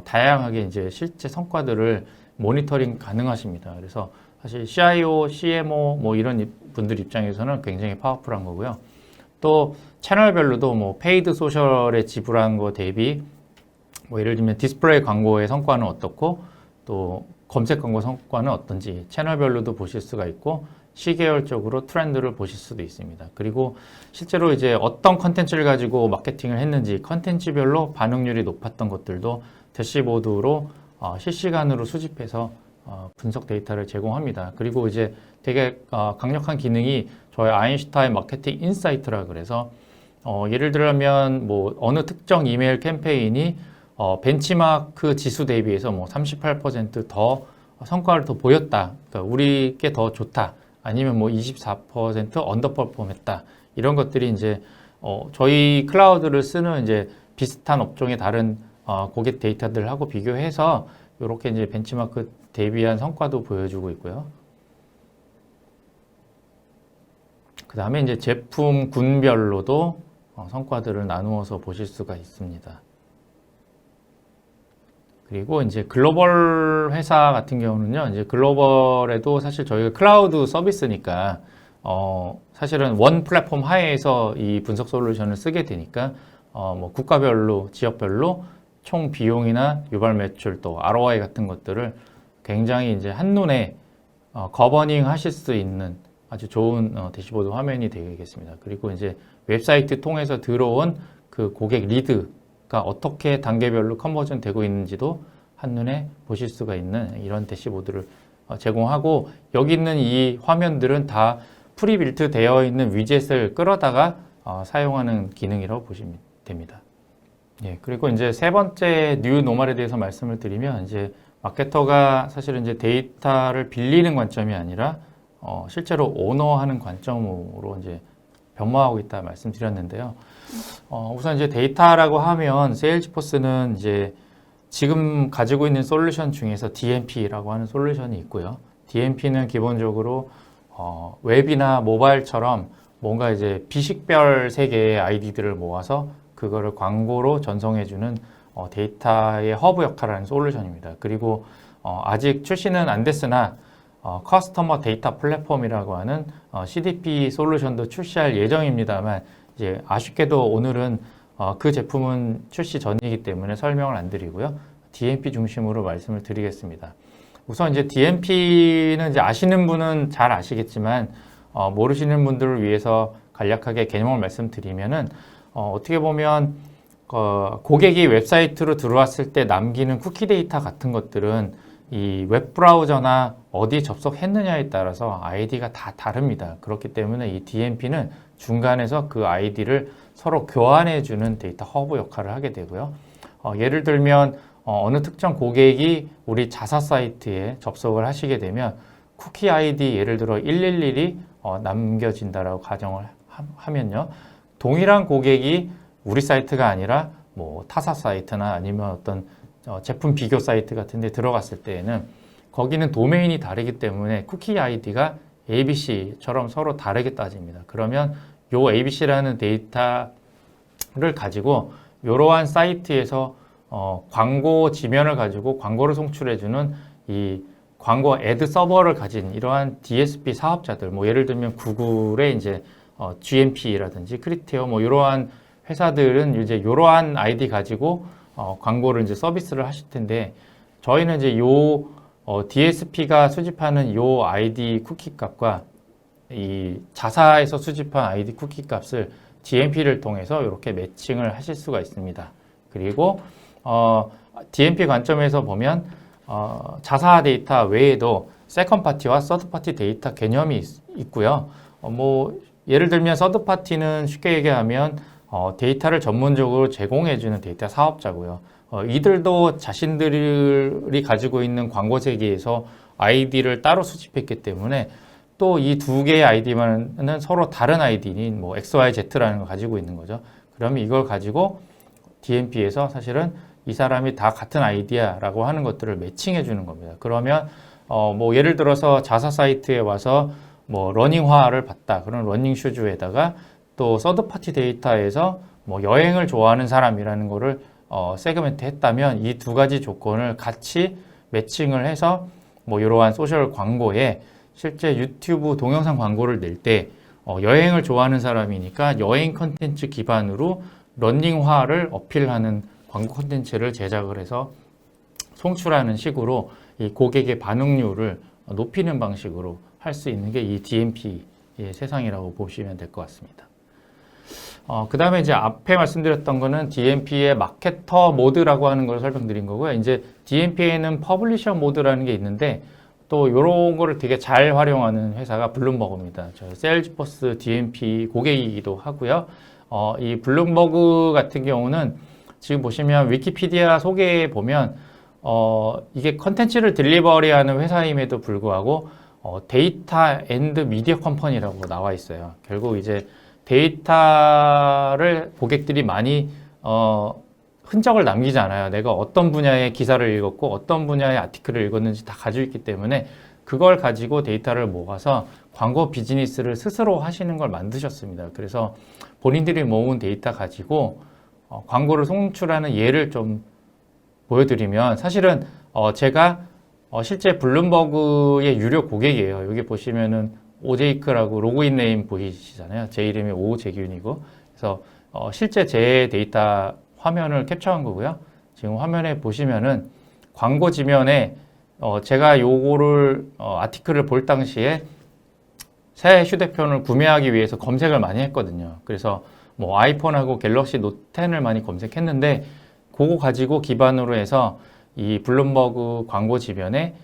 다양하게 이제 실제 성과들을 모니터링 가능하십니다. 그래서 사실 CIO, CMO 뭐 이런 분들 입장에서는 굉장히 파워풀한 거고요. 또 채널별로도 뭐 페이드 소셜에 지불한 거 대비 뭐 예를 들면 디스플레이 광고의 성과는 어떻고 또 검색 광고 성과는 어떤지 채널별로도 보실 수가 있고 시계열적으로 트렌드를 보실 수도 있습니다. 그리고 실제로 이제 어떤 컨텐츠를 가지고 마케팅을 했는지 컨텐츠별로 반응률이 높았던 것들도 대시보드로 실시간으로 수집해서 분석 데이터를 제공합니다. 그리고 이제 되게 강력한 기능이 저희 아인슈타인 마케팅 인사이트라 그래서 예를 들면 뭐 어느 특정 이메일 캠페인이 벤치마크 지수 대비해서 뭐 38%더 성과를 더 보였다. 그러니까 우리께 더 좋다. 아니면 뭐 24% 언더퍼폼했다. 이런 것들이 이제 저희 클라우드를 쓰는 이제 비슷한 업종의 다른 고객 데이터들하고 비교해서 이렇게 이제 벤치마크 대비한 성과도 보여주고 있고요. 그 다음에 이제 제품 군별로도 성과들을 나누어서 보실 수가 있습니다. 그리고 이제 글로벌 회사 같은 경우는요, 이제 글로벌에도 사실 저희가 클라우드 서비스니까, 사실은 원 플랫폼 하에서 이 분석 솔루션을 쓰게 되니까, 뭐 국가별로, 지역별로 총 비용이나 유발 매출 또 ROI 같은 것들을 굉장히 이제 한눈에 거버닝 하실 수 있는 아주 좋은 대시보드 화면이 되겠습니다. 그리고 이제 웹사이트 통해서 들어온 그 고객 리드가 어떻게 단계별로 컨버전 되고 있는지도 한눈에 보실 수가 있는 이런 대시보드를 제공하고 여기 있는 이 화면들은 다 프리빌트 되어 있는 위젯을 끌어다가 사용하는 기능이라고 보시면 됩니다. 예, 그리고 이제 세 번째 뉴 노멀에 대해서 말씀을 드리면 이제 마케터가 사실은 이제 데이터를 빌리는 관점이 아니라 실제로 오너하는 관점으로 이제 변모하고 있다 말씀드렸는데요. 우선 이제 데이터라고 하면 세일즈포스는 이제 지금 가지고 있는 솔루션 중에서 DMP라고 하는 솔루션이 있고요. DMP는 기본적으로 웹이나 모바일처럼 뭔가 이제 비식별 세 개의 아이디들을 모아서 그거를 광고로 전송해주는 데이터의 허브 역할을 하는 솔루션입니다. 그리고 아직 출시는 안 됐으나 커스터머 데이터 플랫폼이라고 하는 CDP 솔루션도 출시할 예정입니다만 이제 아쉽게도 오늘은 그 제품은 출시 전이기 때문에 설명을 안 드리고요. DMP 중심으로 말씀을 드리겠습니다. 우선 이제 DMP는 이제 아시는 분은 잘 아시겠지만 모르시는 분들을 위해서 간략하게 개념을 말씀드리면은 어떻게 보면 고객이 웹사이트로 들어왔을 때 남기는 쿠키 데이터 같은 것들은 이 웹브라우저나 어디에 접속했느냐에 따라서 아이디가 다 다릅니다. 그렇기 때문에 이 DMP는 중간에서 그 아이디를 서로 교환해주는 데이터 허브 역할을 하게 되고요. 예를 들면 어느 특정 고객이 우리 자사 사이트에 접속을 하시게 되면 쿠키 아이디 예를 들어 111이 남겨진다라고 가정을 하면요. 동일한 고객이 우리 사이트가 아니라 뭐 타사 사이트나 아니면 어떤 제품 비교 사이트 같은 데 들어갔을 때에는 거기는 도메인이 다르기 때문에 쿠키 아이디가 ABC처럼 서로 다르게 따집니다. 그러면 요 ABC라는 데이터를 가지고 이러한 사이트에서 광고 지면을 가지고 광고를 송출해주는 이 광고 애드 서버를 가진 이러한 DSP 사업자들, 뭐 예를 들면 구글의 이제 GMP라든지 크리테어 뭐 이러한 회사들은 이제 이러한 아이디 가지고 광고를 이제 서비스를 하실 텐데 저희는 이제 요 DSP가 수집하는 요 아이디 쿠키 값과 이 자사에서 수집한 아이디 쿠키 값을 DMP를 통해서 이렇게 매칭을 하실 수가 있습니다. 그리고 DMP 관점에서 보면 자사 데이터 외에도 세컨 파티와 서드 파티 데이터 개념이 있고요. 뭐 예를 들면 서드 파티는 쉽게 얘기하면 데이터를 전문적으로 제공해주는 데이터 사업자고요. 이들도 자신들이 가지고 있는 광고 세계에서 아이디를 따로 수집했기 때문에 또 이 두 개의 아이디만은 서로 다른 아이디인 뭐 XYZ라는 걸 가지고 있는 거죠. 그러면 이걸 가지고 DMP에서 사실은 이 사람이 다 같은 아이디야라고 하는 것들을 매칭해 주는 겁니다. 그러면 뭐 예를 들어서 자사 사이트에 와서 뭐 러닝화를 봤다. 그런 러닝 슈즈에다가 또 서드 파티 데이터에서 뭐 여행을 좋아하는 사람이라는 거를 세그멘트 했다면 이 두 가지 조건을 같이 매칭을 해서 뭐 이러한 소셜 광고에 실제 유튜브 동영상 광고를 낼 때 여행을 좋아하는 사람이니까 여행 컨텐츠 기반으로 러닝화를 어필하는 광고 컨텐츠를 제작을 해서 송출하는 식으로 이 고객의 반응률을 높이는 방식으로 할 수 있는 게 이 DMP의 세상이라고 보시면 될 것 같습니다. 그 다음에 이제 앞에 말씀드렸던 거는 DMP의 마케터 모드라고 하는 걸 설명드린 거고요. 이제 DMP에는 퍼블리셔 모드라는 게 있는데 또 이런 거를 되게 잘 활용하는 회사가 블룸버그입니다. 저 세일즈포스 DMP 고객이기도 하고요. 이 블룸버그 같은 경우는 지금 보시면 위키피디아 소개에 보면 이게 컨텐츠를 딜리버리하는 회사임에도 불구하고 데이터 앤드 미디어 컴퍼니라고 나와 있어요. 결국 이제 데이터를 고객들이 많이 흔적을 남기잖아요. 내가 어떤 분야의 기사를 읽었고 어떤 분야의 아티클을 읽었는지 다 가지고 있기 때문에 그걸 가지고 데이터를 모아서 광고 비즈니스를 스스로 하시는 걸 만드셨습니다. 그래서 본인들이 모은 데이터 가지고 광고를 송출하는 예를 좀 보여드리면 사실은 제가 실제 블룸버그의 유료 고객이에요. 여기 보시면은 오제이크라고 로그인 네임 보이시잖아요. 제 이름이 오재균이고 그래서 실제 제 데이터 화면을 캡처한 거고요. 지금 화면에 보시면은 광고 지면에 제가 요거를 아티클을 볼 당시에 새 휴대폰을 구매하기 위해서 검색을 많이 했거든요. 그래서 뭐 아이폰하고 갤럭시 노트 10을 많이 검색했는데 그거 가지고 기반으로 해서 이 블룸버그 광고 지면에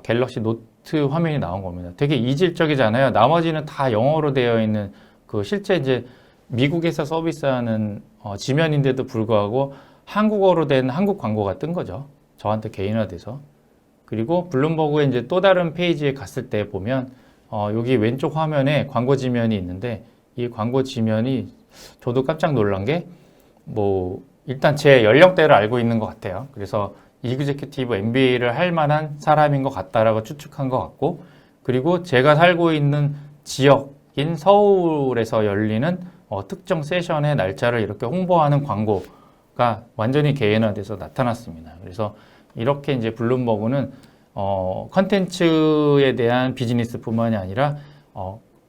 갤럭시 노트 화면이 나온 겁니다. 되게 이질적이잖아요. 나머지는 다 영어로 되어 있는 그 실제 이제 미국에서 서비스하는 지면인데도 불구하고 한국어로 된 한국 광고가 뜬 거죠. 저한테 개인화돼서. 그리고 블룸버그의 이제 또 다른 페이지에 갔을 때 보면 여기 왼쪽 화면에 광고 지면이 있는데 이 광고 지면이 저도 깜짝 놀란 게 뭐 일단 제 연령대를 알고 있는 것 같아요. 그래서 이그제큐티브 MBA를 할 만한 사람인 것 같다라고 추측한 것 같고 그리고 제가 살고 있는 지역인 서울에서 열리는 특정 세션의 날짜를 이렇게 홍보하는 광고가 완전히 개인화돼서 나타났습니다. 그래서 이렇게 이제 블룸버그는 컨텐츠에 대한 비즈니스뿐만이 아니라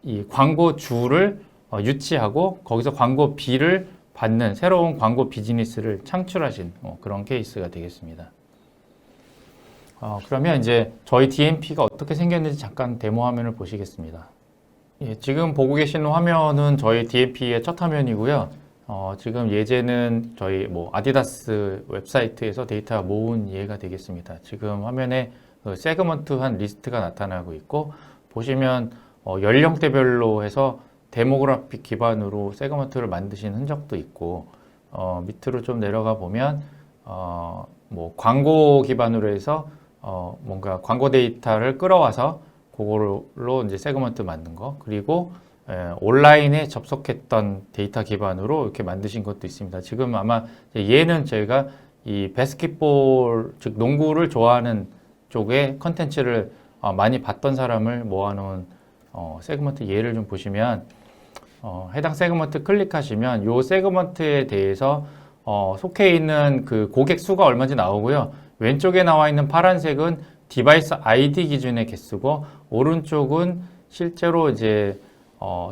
이 광고주를 유치하고 거기서 광고비를 받는 새로운 광고 비즈니스를 창출하신 그런 케이스가 되겠습니다. 그러면 이제 저희 DMP가 어떻게 생겼는지 잠깐 데모 화면을 보시겠습니다. 예, 지금 보고 계시는 화면은 저희 DMP의 첫 화면이고요. 지금 예제는 저희 뭐 아디다스 웹사이트에서 데이터 모은 예가 되겠습니다. 지금 화면에 세그먼트한 리스트가 나타나고 있고 보시면 연령대별로 해서 데모그래픽 기반으로 세그먼트를 만드신 흔적도 있고 밑으로 좀 내려가 보면 뭐 광고 기반으로 해서 뭔가 광고 데이터를 끌어와서 그걸로 이제 세그먼트 만든 거 그리고 온라인에 접속했던 데이터 기반으로 이렇게 만드신 것도 있습니다. 지금 아마 얘는 저희가 이 바스켓볼 즉 농구를 좋아하는 쪽에 컨텐츠를 많이 봤던 사람을 모아놓은 세그먼트 예를 좀 보시면 해당 세그먼트 클릭하시면 이 세그먼트에 대해서 속해 있는 그 고객 수가 얼마인지 나오고요. 왼쪽에 나와 있는 파란색은 디바이스 아이디 기준의 개수고 오른쪽은 실제로 이제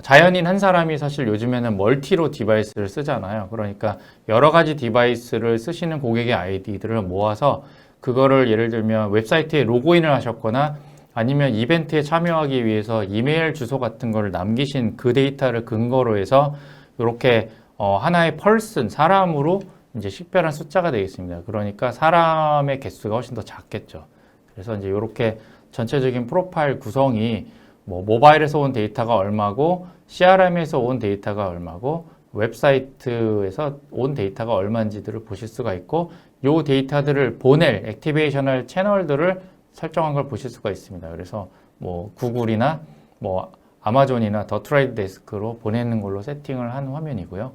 자연인 한 사람이 사실 요즘에는 멀티로 디바이스를 쓰잖아요. 그러니까 여러 가지 디바이스를 쓰시는 고객의 아이디들을 모아서 그거를 예를 들면 웹사이트에 로그인을 하셨거나 아니면 이벤트에 참여하기 위해서 이메일 주소 같은 거를 남기신 그 데이터를 근거로 해서 이렇게 하나의 펄슨, 사람으로 이제 식별한 숫자가 되겠습니다. 그러니까 사람의 개수가 훨씬 더 작겠죠. 그래서 이제 이렇게 전체적인 프로파일 구성이 뭐 모바일에서 온 데이터가 얼마고 CRM에서 온 데이터가 얼마고 웹사이트에서 온 데이터가 얼마인지들을 보실 수가 있고 이 데이터들을 보낼 액티베이션할 채널들을 설정한 걸 보실 수가 있습니다. 그래서 뭐 구글이나 뭐 아마존이나 더 트레이드 데스크로 보내는 걸로 세팅을 한 화면이고요.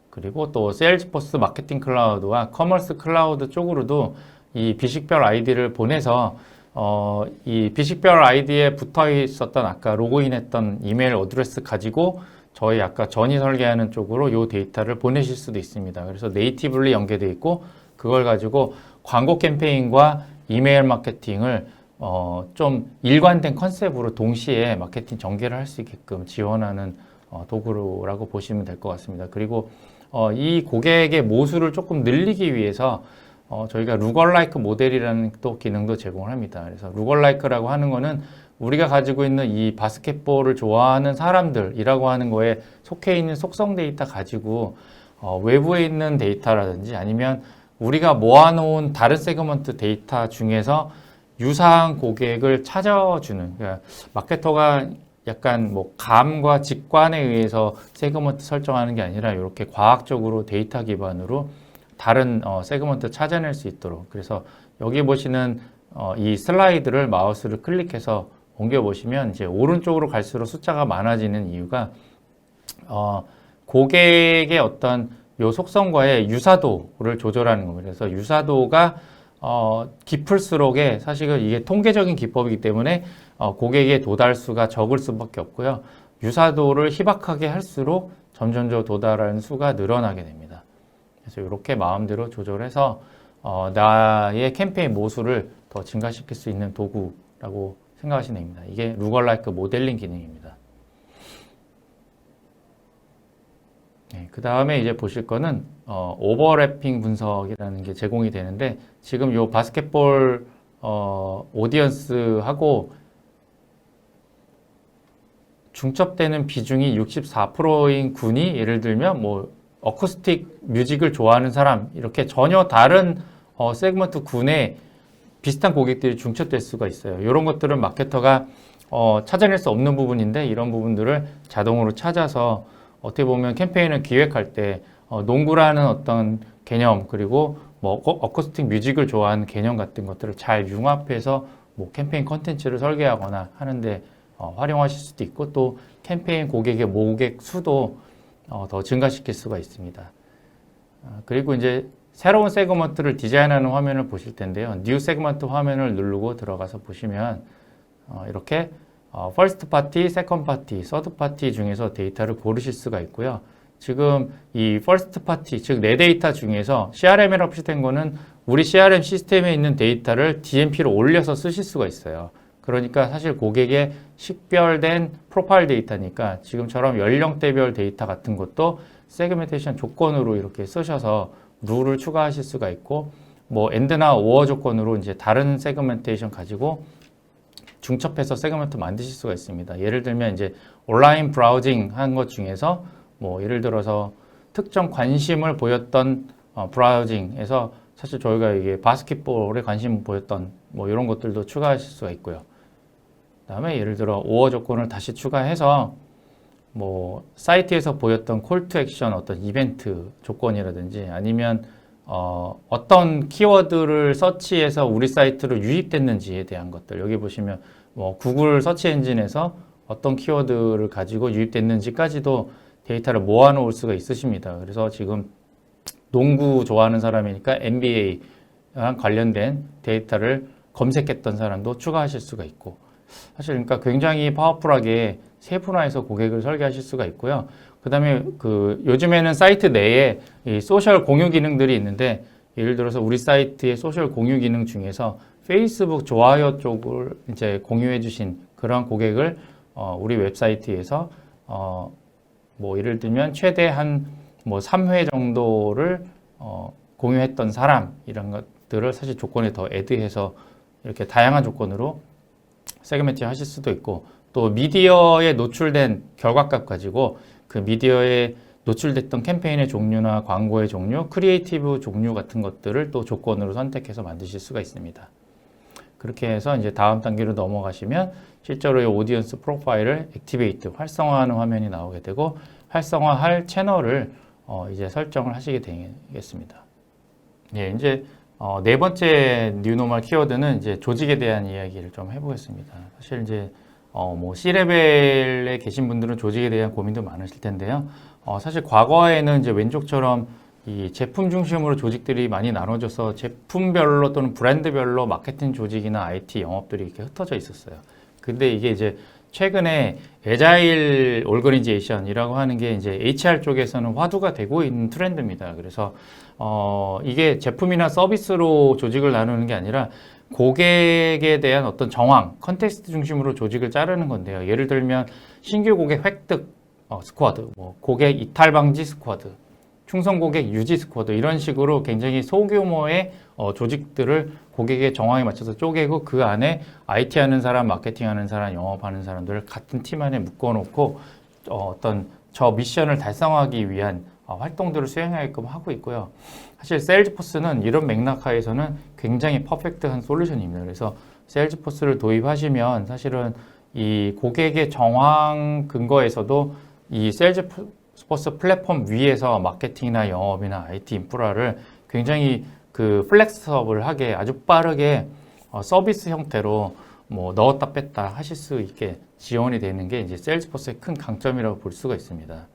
그리고 또 세일즈포스 마케팅 클라우드와 커머스 클라우드 쪽으로도 이 비식별 아이디를 보내서 이 비식별 아이디에 붙어 있었던 아까 로그인했던 이메일 어드레스 가지고 저희 아까 전이 설계하는 쪽으로 이 데이터를 보내실 수도 있습니다. 그래서 네이티브리 연계되어 있고 그걸 가지고 광고 캠페인과 이메일 마케팅을 좀 일관된 컨셉으로 동시에 마케팅 전개를 할 수 있게끔 지원하는 도구라고 보시면 될 것 같습니다. 그리고 이 고객의 모수를 조금 늘리기 위해서 저희가 루걸라이크 모델이라는 또 기능도 제공을 합니다. 그래서 루걸라이크라고 하는 거는 우리가 가지고 있는 이 바스켓볼을 좋아하는 사람들이라고 하는 거에 속해 있는 속성 데이터 가지고 외부에 있는 데이터라든지 아니면 우리가 모아놓은 다른 세그먼트 데이터 중에서 유사한 고객을 찾아주는, 그러니까 마케터가 약간 뭐 감과 직관에 의해서 세그먼트 설정하는 게 아니라 이렇게 과학적으로 데이터 기반으로 다른 세그먼트 찾아낼 수 있도록. 그래서 여기 보시는 이 슬라이드를 마우스를 클릭해서 옮겨 보시면 이제 오른쪽으로 갈수록 숫자가 많아지는 이유가 고객의 어떤 요 속성과의 유사도를 조절하는 겁니다. 그래서 유사도가 깊을수록에 사실은 이게 통계적인 기법이기 때문에 고객의 도달수가 적을 수밖에 없고요. 유사도를 희박하게 할수록 점점 도달하는 수가 늘어나게 됩니다. 그래서 이렇게 마음대로 조절해서 나의 캠페인 모수를 더 증가시킬 수 있는 도구라고 생각하시면 됩니다. 이게 루걸라이크 모델링 기능입니다. 네, 그 다음에 이제 보실 거는 오버래핑 분석이라는 게 제공이 되는데 지금 요 바스켓볼 오디언스하고 중첩되는 비중이 64%인 군이 예를 들면 뭐 어쿠스틱 뮤직을 좋아하는 사람 이렇게 전혀 다른 세그먼트 군에 비슷한 고객들이 중첩될 수가 있어요. 이런 것들은 마케터가 찾아낼 수 없는 부분인데 이런 부분들을 자동으로 찾아서 어떻게 보면 캠페인을 기획할 때 농구라는 어떤 개념 그리고 뭐 어쿠스틱 뮤직을 좋아하는 개념 같은 것들을 잘 융합해서 뭐 캠페인 컨텐츠를 설계하거나 하는데 활용하실 수도 있고 또 캠페인 고객의 모객 수도 더 증가시킬 수가 있습니다. 그리고 이제 새로운 세그먼트를 디자인하는 화면을 보실 텐데요. 뉴 세그먼트 화면을 누르고 들어가서 보시면 이렇게 퍼스트 파티, 세컨드 파티, 서드 파티 중에서 데이터를 고르실 수가 있고요. 지금 이 퍼스트 파티, 즉 내 데이터 중에서 CRM이라고 표시된 거는 우리 CRM 시스템에 있는 데이터를 DMP로 올려서 쓰실 수가 있어요. 그러니까 사실 고객의 식별된 프로파일 데이터니까 지금처럼 연령대별 데이터 같은 것도 세그멘테이션 조건으로 이렇게 쓰셔서 룰을 추가하실 수가 있고 뭐 엔드나 오어 조건으로 이제 다른 세그멘테이션 가지고 중첩해서 세그먼트 만드실 수가 있습니다. 예를 들면 이제 온라인 브라우징 한 것 중에서 뭐 예를 들어서 특정 관심을 보였던 브라우징에서 사실 저희가 이게 바스켓볼에 관심을 보였던 뭐 이런 것들도 추가하실 수가 있고요. 그다음에 예를 들어 오어 조건을 다시 추가해서 뭐 사이트에서 보였던 콜 투 액션 어떤 이벤트 조건이라든지 아니면 어떤 키워드를 서치해서 우리 사이트로 유입됐는지에 대한 것들 여기 보시면 뭐 구글 서치 엔진에서 어떤 키워드를 가지고 유입됐는지까지도 데이터를 모아놓을 수가 있으십니다. 그래서 지금 농구 좋아하는 사람이니까 NBA랑 관련된 데이터를 검색했던 사람도 추가하실 수가 있고 사실 그러니까 굉장히 파워풀하게 세분화해서 고객을 설계하실 수가 있고요. 그 다음에 요즘에는 사이트 내에 이 소셜 공유 기능들이 있는데 예를 들어서 우리 사이트의 소셜 공유 기능 중에서 페이스북 좋아요 쪽을 이제 공유해 주신 그런 고객을 우리 웹사이트에서 뭐 예를 들면 최대 한 뭐 3회 정도를 공유했던 사람 이런 것들을 사실 조건에 더 애드해서 이렇게 다양한 조건으로 세그멘트 하실 수도 있고 또 미디어에 노출된 결과값 가지고 그 미디어에 노출됐던 캠페인의 종류나 광고의 종류, 크리에이티브 종류 같은 것들을 또 조건으로 선택해서 만드실 수가 있습니다. 그렇게 해서 이제 다음 단계로 넘어가시면 실제로 이 오디언스 프로파일을 액티베이트, 활성화하는 화면이 나오게 되고 활성화할 채널을 이제 설정을 하시게 되겠습니다. 예, 이제 네 번째 뉴노멀 키워드는 이제 조직에 대한 이야기를 좀 해보겠습니다. 사실 이제 뭐 C레벨에 계신 분들은 조직에 대한 고민도 많으실 텐데요. 사실 과거에는 이제 왼쪽처럼 이 제품 중심으로 조직들이 많이 나눠져서 제품별로 또는 브랜드별로 마케팅 조직이나 IT 영업들이 이렇게 흩어져 있었어요. 근데 이게 이제 최근에 애자일 올거니제이션이라고 하는 게 이제 HR 쪽에서는 화두가 되고 있는 트렌드입니다. 그래서 이게 제품이나 서비스로 조직을 나누는 게 아니라 고객에 대한 어떤 정황, 컨텍스트 중심으로 조직을 자르는 건데요. 예를 들면 신규 고객 획득 스쿼드, 뭐 고객 이탈 방지 스쿼드, 충성 고객 유지 스쿼드 이런 식으로 굉장히 소규모의 조직들을 고객의 정황에 맞춰서 쪼개고 그 안에 IT 하는 사람, 마케팅 하는 사람, 영업하는 사람들을 같은 팀 안에 묶어놓고 어떤 저 미션을 달성하기 위한 활동들을 수행하게끔 하고 있고요. 사실 세일즈포스는 이런 맥락 하에서는 굉장히 퍼펙트한 솔루션입니다. 그래서 세일즈포스를 도입하시면 사실은 이 고객의 정황 근거에서도 이 세일즈포스 플랫폼 위에서 마케팅이나 영업이나 IT 인프라를 굉장히 그 플렉서블 하게 아주 빠르게 서비스 형태로 뭐 넣었다 뺐다 하실 수 있게 지원이 되는 게 이제 세일즈포스의 큰 강점이라고 볼 수가 있습니다.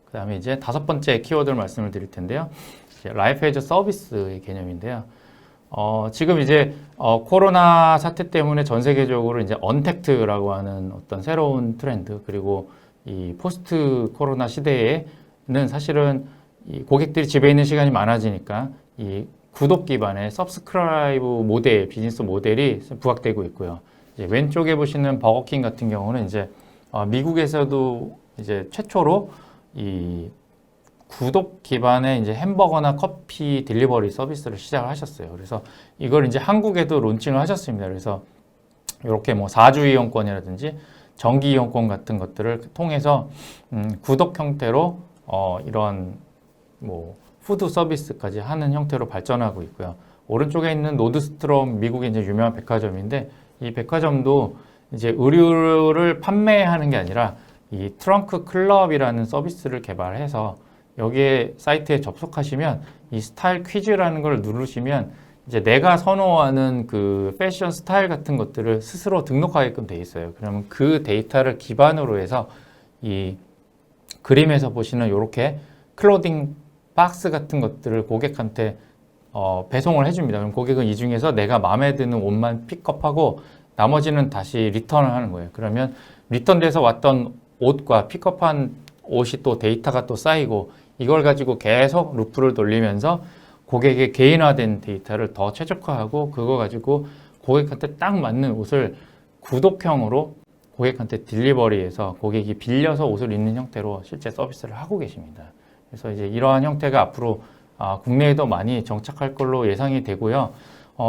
그 다음에 이제 5번째 키워드를 말씀을 드릴 텐데요. 라이프 에즈 서비스의 개념인데요. 지금 이제 코로나 사태 때문에 전 세계적으로 이제 언택트라고 하는 어떤 새로운 트렌드 그리고 이 포스트 코로나 시대에는 사실은 이 고객들이 집에 있는 시간이 많아지니까 이 구독 기반의 서브스크라이브 모델, 비즈니스 모델이 부각되고 있고요. 이제 왼쪽에 보시는 버거킹 같은 경우는 이제 미국에서도 이제 최초로 이 구독 기반의 이제 햄버거나 커피 딜리버리 서비스를 시작을 하셨어요. 그래서 이걸 이제 한국에도 론칭을 하셨습니다. 그래서 이렇게 뭐 4주 이용권이라든지 정기 이용권 같은 것들을 통해서 구독 형태로 이런 뭐 푸드 서비스까지 하는 형태로 발전하고 있고요. 오른쪽에 있는 노드스트롬 미국의 이제 유명한 백화점인데 이 백화점도 이제 의류를 판매하는 게 아니라 이 트렁크 클럽이라는 서비스를 개발해서 여기에 사이트에 접속하시면 이 스타일 퀴즈라는 걸 누르시면 이제 내가 선호하는 그 패션 스타일 같은 것들을 스스로 등록하게끔 돼 있어요. 그러면 그 데이터를 기반으로 해서 이 그림에서 보시는 이렇게 클로딩 박스 같은 것들을 고객한테 배송을 해줍니다. 그럼 고객은 이 중에서 내가 마음에 드는 옷만 픽업하고 나머지는 다시 리턴을 하는 거예요. 그러면 리턴돼서 왔던 옷과 픽업한 옷이 또 데이터가 또 쌓이고 이걸 가지고 계속 루프를 돌리면서 고객의 개인화된 데이터를 더 최적화하고 그거 가지고 고객한테 딱 맞는 옷을 구독형으로 고객한테 딜리버리해서 고객이 빌려서 옷을 입는 형태로 실제 서비스를 하고 계십니다. 그래서 이제 이러한 형태가 앞으로 국내에도 많이 정착할 걸로 예상이 되고요.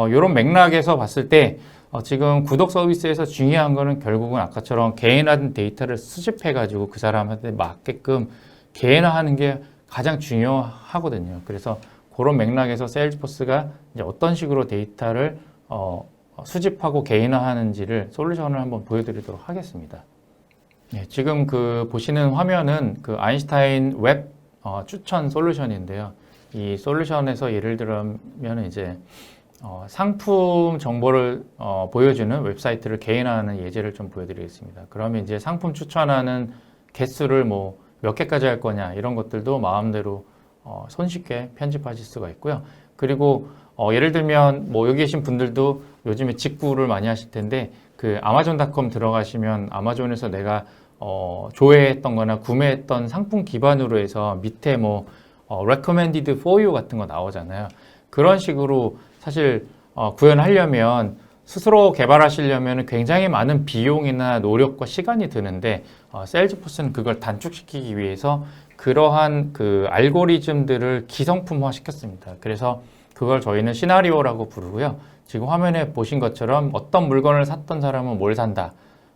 이런 맥락에서 봤을 때 지금 구독 서비스에서 중요한 거는 결국은 아까처럼 개인화된 데이터를 수집해가지고 그 사람한테 맞게끔 개인화하는 게 가장 중요하거든요. 그래서 그런 맥락에서 세일즈포스가 이제 어떤 식으로 데이터를 수집하고 개인화하는지를 솔루션을 한번 보여드리도록 하겠습니다. 네, 지금 그 보시는 화면은 그 아인슈타인 웹 추천 솔루션인데요. 이 솔루션에서 예를 들면 이제 상품 정보를 보여주는 웹사이트를 개인화하는 예제를 좀 보여드리겠습니다. 그러면 이제 상품 추천하는 개수를 뭐 몇 개까지 할 거냐 이런 것들도 마음대로 손쉽게 편집하실 수가 있고요. 그리고 예를 들면 뭐 여기 계신 분들도 요즘에 직구를 많이 하실 텐데 그 아마존.com 들어가시면 아마존에서 내가 조회했던 거나 구매했던 상품 기반으로 해서 밑에 뭐 recommended for you 같은 거 나오잖아요. 그런 식으로 사실 구현하려면 스스로 개발하시려면 굉장히 많은 비용이나 노력과 시간이 드는데 세일즈포스는 그걸 단축시키기 위해서 그러한 그 알고리즘들을 기성품화 시켰습니다. 그래서 그걸 저희는 시나리오라고 부르고요. 지금 화면에 보신 것처럼 어떤 물건을 샀던 사람은 뭘 산다,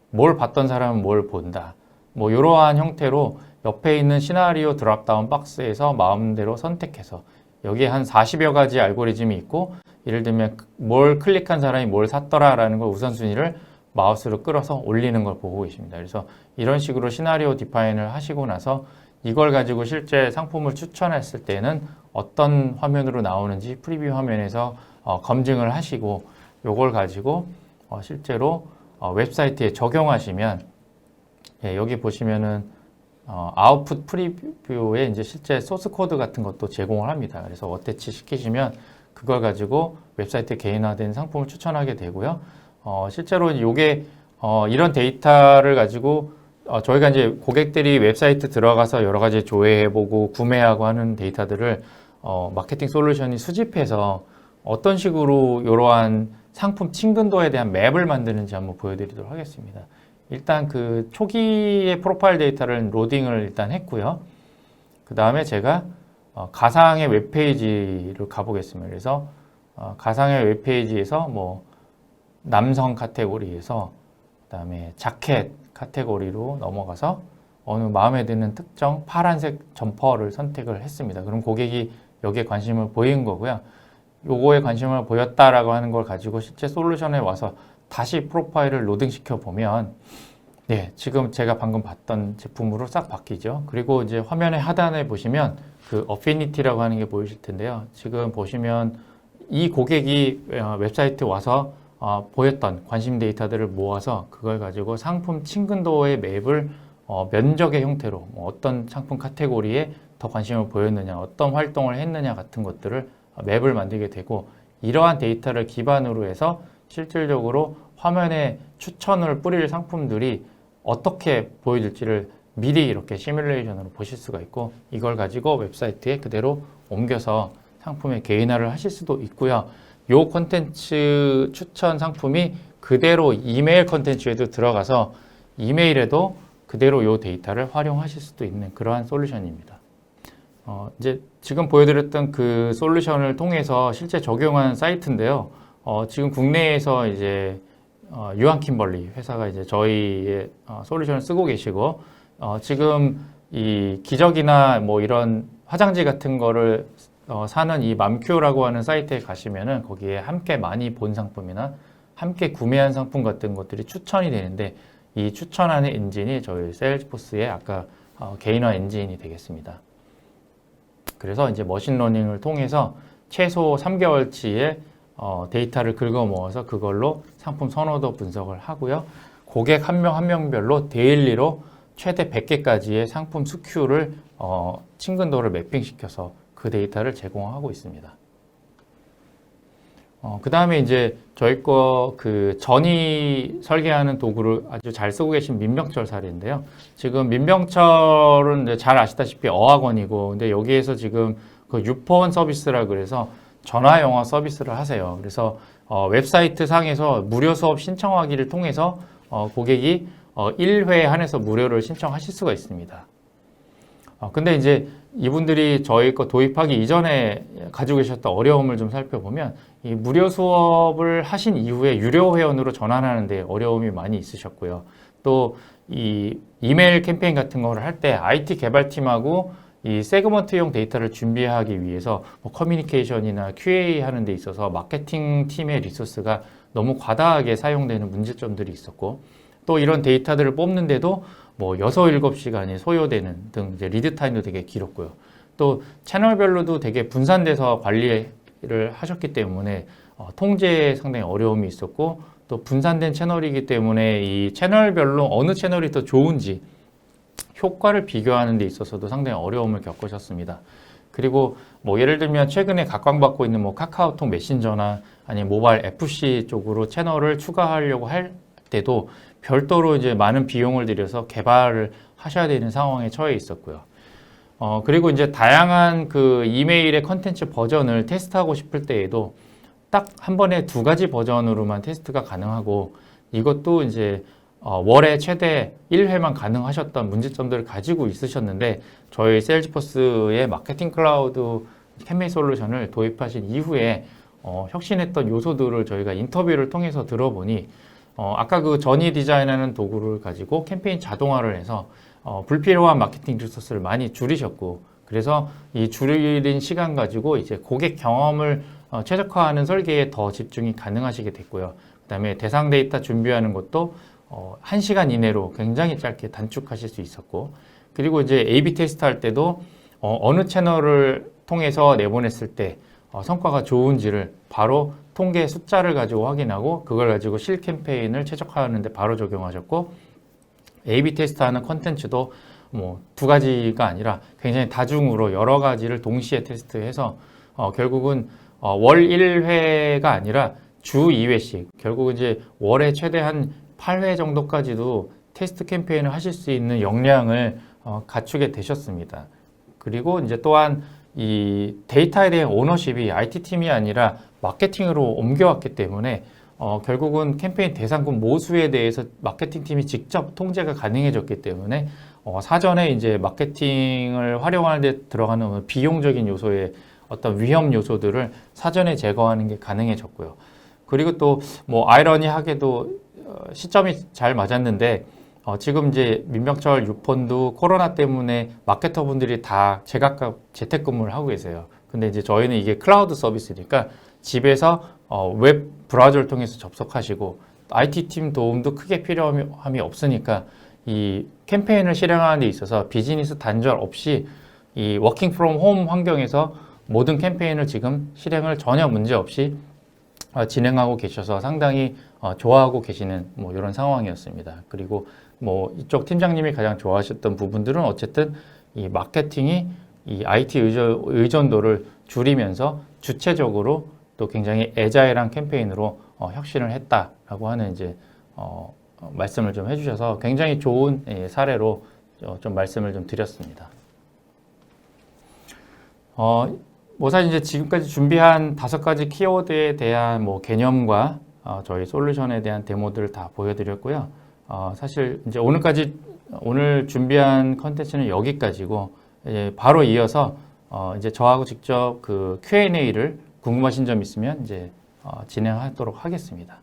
뭘 봤던 사람은 뭘 본다, 뭐 이러한 형태로 옆에 있는 시나리오 드랍다운 박스에서 마음대로 선택해서 여기에 한 40여 가지 알고리즘이 있고 예를 들면 뭘 클릭한 사람이 뭘 샀더라라는 걸 우선순위를 마우스로 끌어서 올리는 걸 보고 계십니다. 그래서 이런 식으로 시나리오 디파인을 하시고 나서 이걸 가지고 실제 상품을 추천했을 때는 어떤 화면으로 나오는지 프리뷰 화면에서 검증을 하시고 이걸 가지고 실제로 웹사이트에 적용하시면 여기 보시면은 아웃풋 프리뷰에 이제 실제 소스 코드 같은 것도 제공을 합니다. 그래서 어태치 시키시면 그걸 가지고 웹사이트에 개인화된 상품을 추천하게 되고요. 실제로 이게 이런 데이터를 가지고 저희가 이제 고객들이 웹사이트 들어가서 여러 가지 조회해보고 구매하고 하는 데이터들을 마케팅 솔루션이 수집해서 어떤 식으로 이러한 상품 친근도에 대한 맵을 만드는지 한번 보여드리도록 하겠습니다. 일단 그 초기의 프로파일 데이터를 로딩을 일단 했고요. 그 다음에 제가 가상의 웹페이지를 가보겠습니다. 그래서 가상의 웹페이지에서 뭐 남성 카테고리에서 그 다음에 자켓 카테고리로 넘어가서 어느 마음에 드는 특정 파란색 점퍼를 선택을 했습니다. 그럼 고객이 여기에 관심을 보인 거고요. 요거에 관심을 보였다라고 하는 걸 가지고 실제 솔루션에 와서 다시 프로파일을 로딩시켜 보면 네, 지금 제가 방금 봤던 제품으로 싹 바뀌죠. 그리고 이제 화면의 하단에 보시면 그 어피니티라고 하는 게 보이실 텐데요. 지금 보시면 이 고객이 웹사이트에 와서 보였던 관심 데이터들을 모아서 그걸 가지고 상품 친근도의 맵을 면적의 형태로 어떤 상품 카테고리에 더 관심을 보였느냐, 어떤 활동을 했느냐 같은 것들을 맵을 만들게 되고 이러한 데이터를 기반으로 해서 실질적으로 화면에 추천을 뿌릴 상품들이 어떻게 보여질지를 미리 이렇게 시뮬레이션으로 보실 수가 있고 이걸 가지고 웹사이트에 그대로 옮겨서 상품의 개인화를 하실 수도 있고요. 요 콘텐츠 추천 상품이 그대로 이메일 콘텐츠에도 들어가서 이메일에도 그대로 요 데이터를 활용하실 수도 있는 그러한 솔루션입니다. 이제 지금 보여드렸던 그 솔루션을 통해서 실제 적용한 사이트인데요. 지금 국내에서 이제 유한킴벌리 회사가 이제 저희의 솔루션을 쓰고 계시고 지금 이 기저귀나 뭐 이런 화장지 같은 거를 사는 이 맘큐라고 하는 사이트에 가시면은 거기에 함께 많이 본 상품이나 함께 구매한 상품 같은 것들이 추천이 되는데 이 추천하는 엔진이 저희 세일즈포스의 아까 개인화 엔진이 되겠습니다. 그래서 이제 머신러닝을 통해서 최소 3개월치의 데이터를 긁어 모아서 그걸로 상품 선호도 분석을 하고요. 고객 한 명 한 명별로 데일리로 최대 100개까지의 상품 스큐를 친근도를 매핑시켜서 그 데이터를 제공하고 있습니다. 그 다음에 이제 저희 거 그 전이 설계하는 도구를 아주 잘 쓰고 계신 민병철 사례인데요. 지금 민병철은 이제 잘 아시다시피 어학원이고, 근데 여기에서 지금 그 유포원 서비스라 그래서 전화 영어 서비스를 하세요. 그래서 웹사이트 상에서 무료 수업 신청하기를 통해서 고객이 1회에 한해서 무료를 신청하실 수가 있습니다. 근데 이제 이분들이 저희 거 도입하기 이전에 가지고 계셨던 어려움을 좀 살펴보면 이 무료 수업을 하신 이후에 유료 회원으로 전환하는데 어려움이 많이 있으셨고요. 또 이 이메일 캠페인 같은 거를 할 때 IT 개발팀하고 이 세그먼트용 데이터를 준비하기 위해서 뭐 커뮤니케이션이나 QA 하는 데 있어서 마케팅 팀의 리소스가 너무 과다하게 사용되는 문제점들이 있었고 또 이런 데이터들을 뽑는데도 뭐 6, 7시간이 소요되는 등 이제 리드 타임도 되게 길었고요. 또 채널별로도 되게 분산돼서 관리를 하셨기 때문에 통제에 상당히 어려움이 있었고 또 분산된 채널이기 때문에 이 채널별로 어느 채널이 더 좋은지 효과를 비교하는 데 있어서도 상당히 어려움을 겪으셨습니다. 그리고 뭐 예를 들면 최근에 각광받고 있는 뭐 카카오톡 메신저나 아니면 모바일 FC 쪽으로 채널을 추가하려고 할 때도 별도로 이제 많은 비용을 들여서 개발을 하셔야 되는 상황에 처해 있었고요. 그리고 이제 다양한 그 이메일의 컨텐츠 버전을 테스트하고 싶을 때에도 딱 한 번에 2가지 버전으로만 테스트가 가능하고 이것도 이제 월에 최대 1회만 가능하셨던 문제점들을 가지고 있으셨는데 저희 세일즈포스의 마케팅 클라우드 캠페인 솔루션을 도입하신 이후에 혁신했던 요소들을 저희가 인터뷰를 통해서 들어보니 아까 그 전이 디자인하는 도구를 가지고 캠페인 자동화를 해서 불필요한 마케팅 리소스를 많이 줄이셨고 그래서 이 줄인 시간 가지고 이제 고객 경험을 최적화하는 설계에 더 집중이 가능하시게 됐고요. 그 다음에 대상 데이터 준비하는 것도 1시간 이내로 굉장히 짧게 단축하실 수 있었고 그리고 이제 A/B 테스트 할 때도 어느 채널을 통해서 내보냈을 때 성과가 좋은지를 바로 통계 숫자를 가지고 확인하고 그걸 가지고 실 캠페인을 최적화하는 데 바로 적용하셨고 A/B 테스트하는 컨텐츠도 뭐 2가지가 아니라 굉장히 다중으로 여러 가지를 동시에 테스트해서 결국은 월 1회가 아니라 주 2회씩 결국 이제 월에 최대 한 8회 정도까지도 테스트 캠페인을 하실 수 있는 역량을 갖추게 되셨습니다. 그리고 이제 또한 이 데이터에 대한 오너십이 IT팀이 아니라 마케팅으로 옮겨왔기 때문에 결국은 캠페인 대상군 모수에 대해서 마케팅팀이 직접 통제가 가능해졌기 때문에 사전에 이제 마케팅을 활용하는 데 들어가는 비용적인 요소의 어떤 위험 요소들을 사전에 제거하는 게 가능해졌고요. 그리고 또 뭐 아이러니하게도 시점이 잘 맞았는데 지금 이제 민병철 유폰도 코로나 때문에 마케터분들이 다 제각각 재택근무를 하고 계세요. 근데 이제 저희는 이게 클라우드 서비스니까 집에서 웹 브라우저를 통해서 접속하시고 IT팀 도움도 크게 필요함이 없으니까 이 캠페인을 실행하는 데 있어서 비즈니스 단절 없이 이 워킹 프롬 홈 환경에서 모든 캠페인을 지금 실행을 전혀 문제 없이 진행하고 계셔서 상당히 좋아하고 계시는 뭐 이런 상황이었습니다. 그리고 뭐 이쪽 팀장님이 가장 좋아하셨던 부분들은 어쨌든 이 마케팅이 이 IT 의존도를 줄이면서 주체적으로 또 굉장히 애자일한 캠페인으로 혁신을 했다라고 하는 이제 말씀을 좀 해주셔서 굉장히 좋은 사례로 좀 말씀을 좀 드렸습니다. 뭐 사실 이제 지금까지 준비한 5가지 키워드에 대한 뭐 개념과 저희 솔루션에 대한 데모들을 다 보여드렸고요. 사실 이제 오늘 준비한 컨텐츠는 여기까지고 바로 이어서 이제 저하고 직접 그 Q&A를 궁금하신 점 있으면 이제 진행하도록 하겠습니다.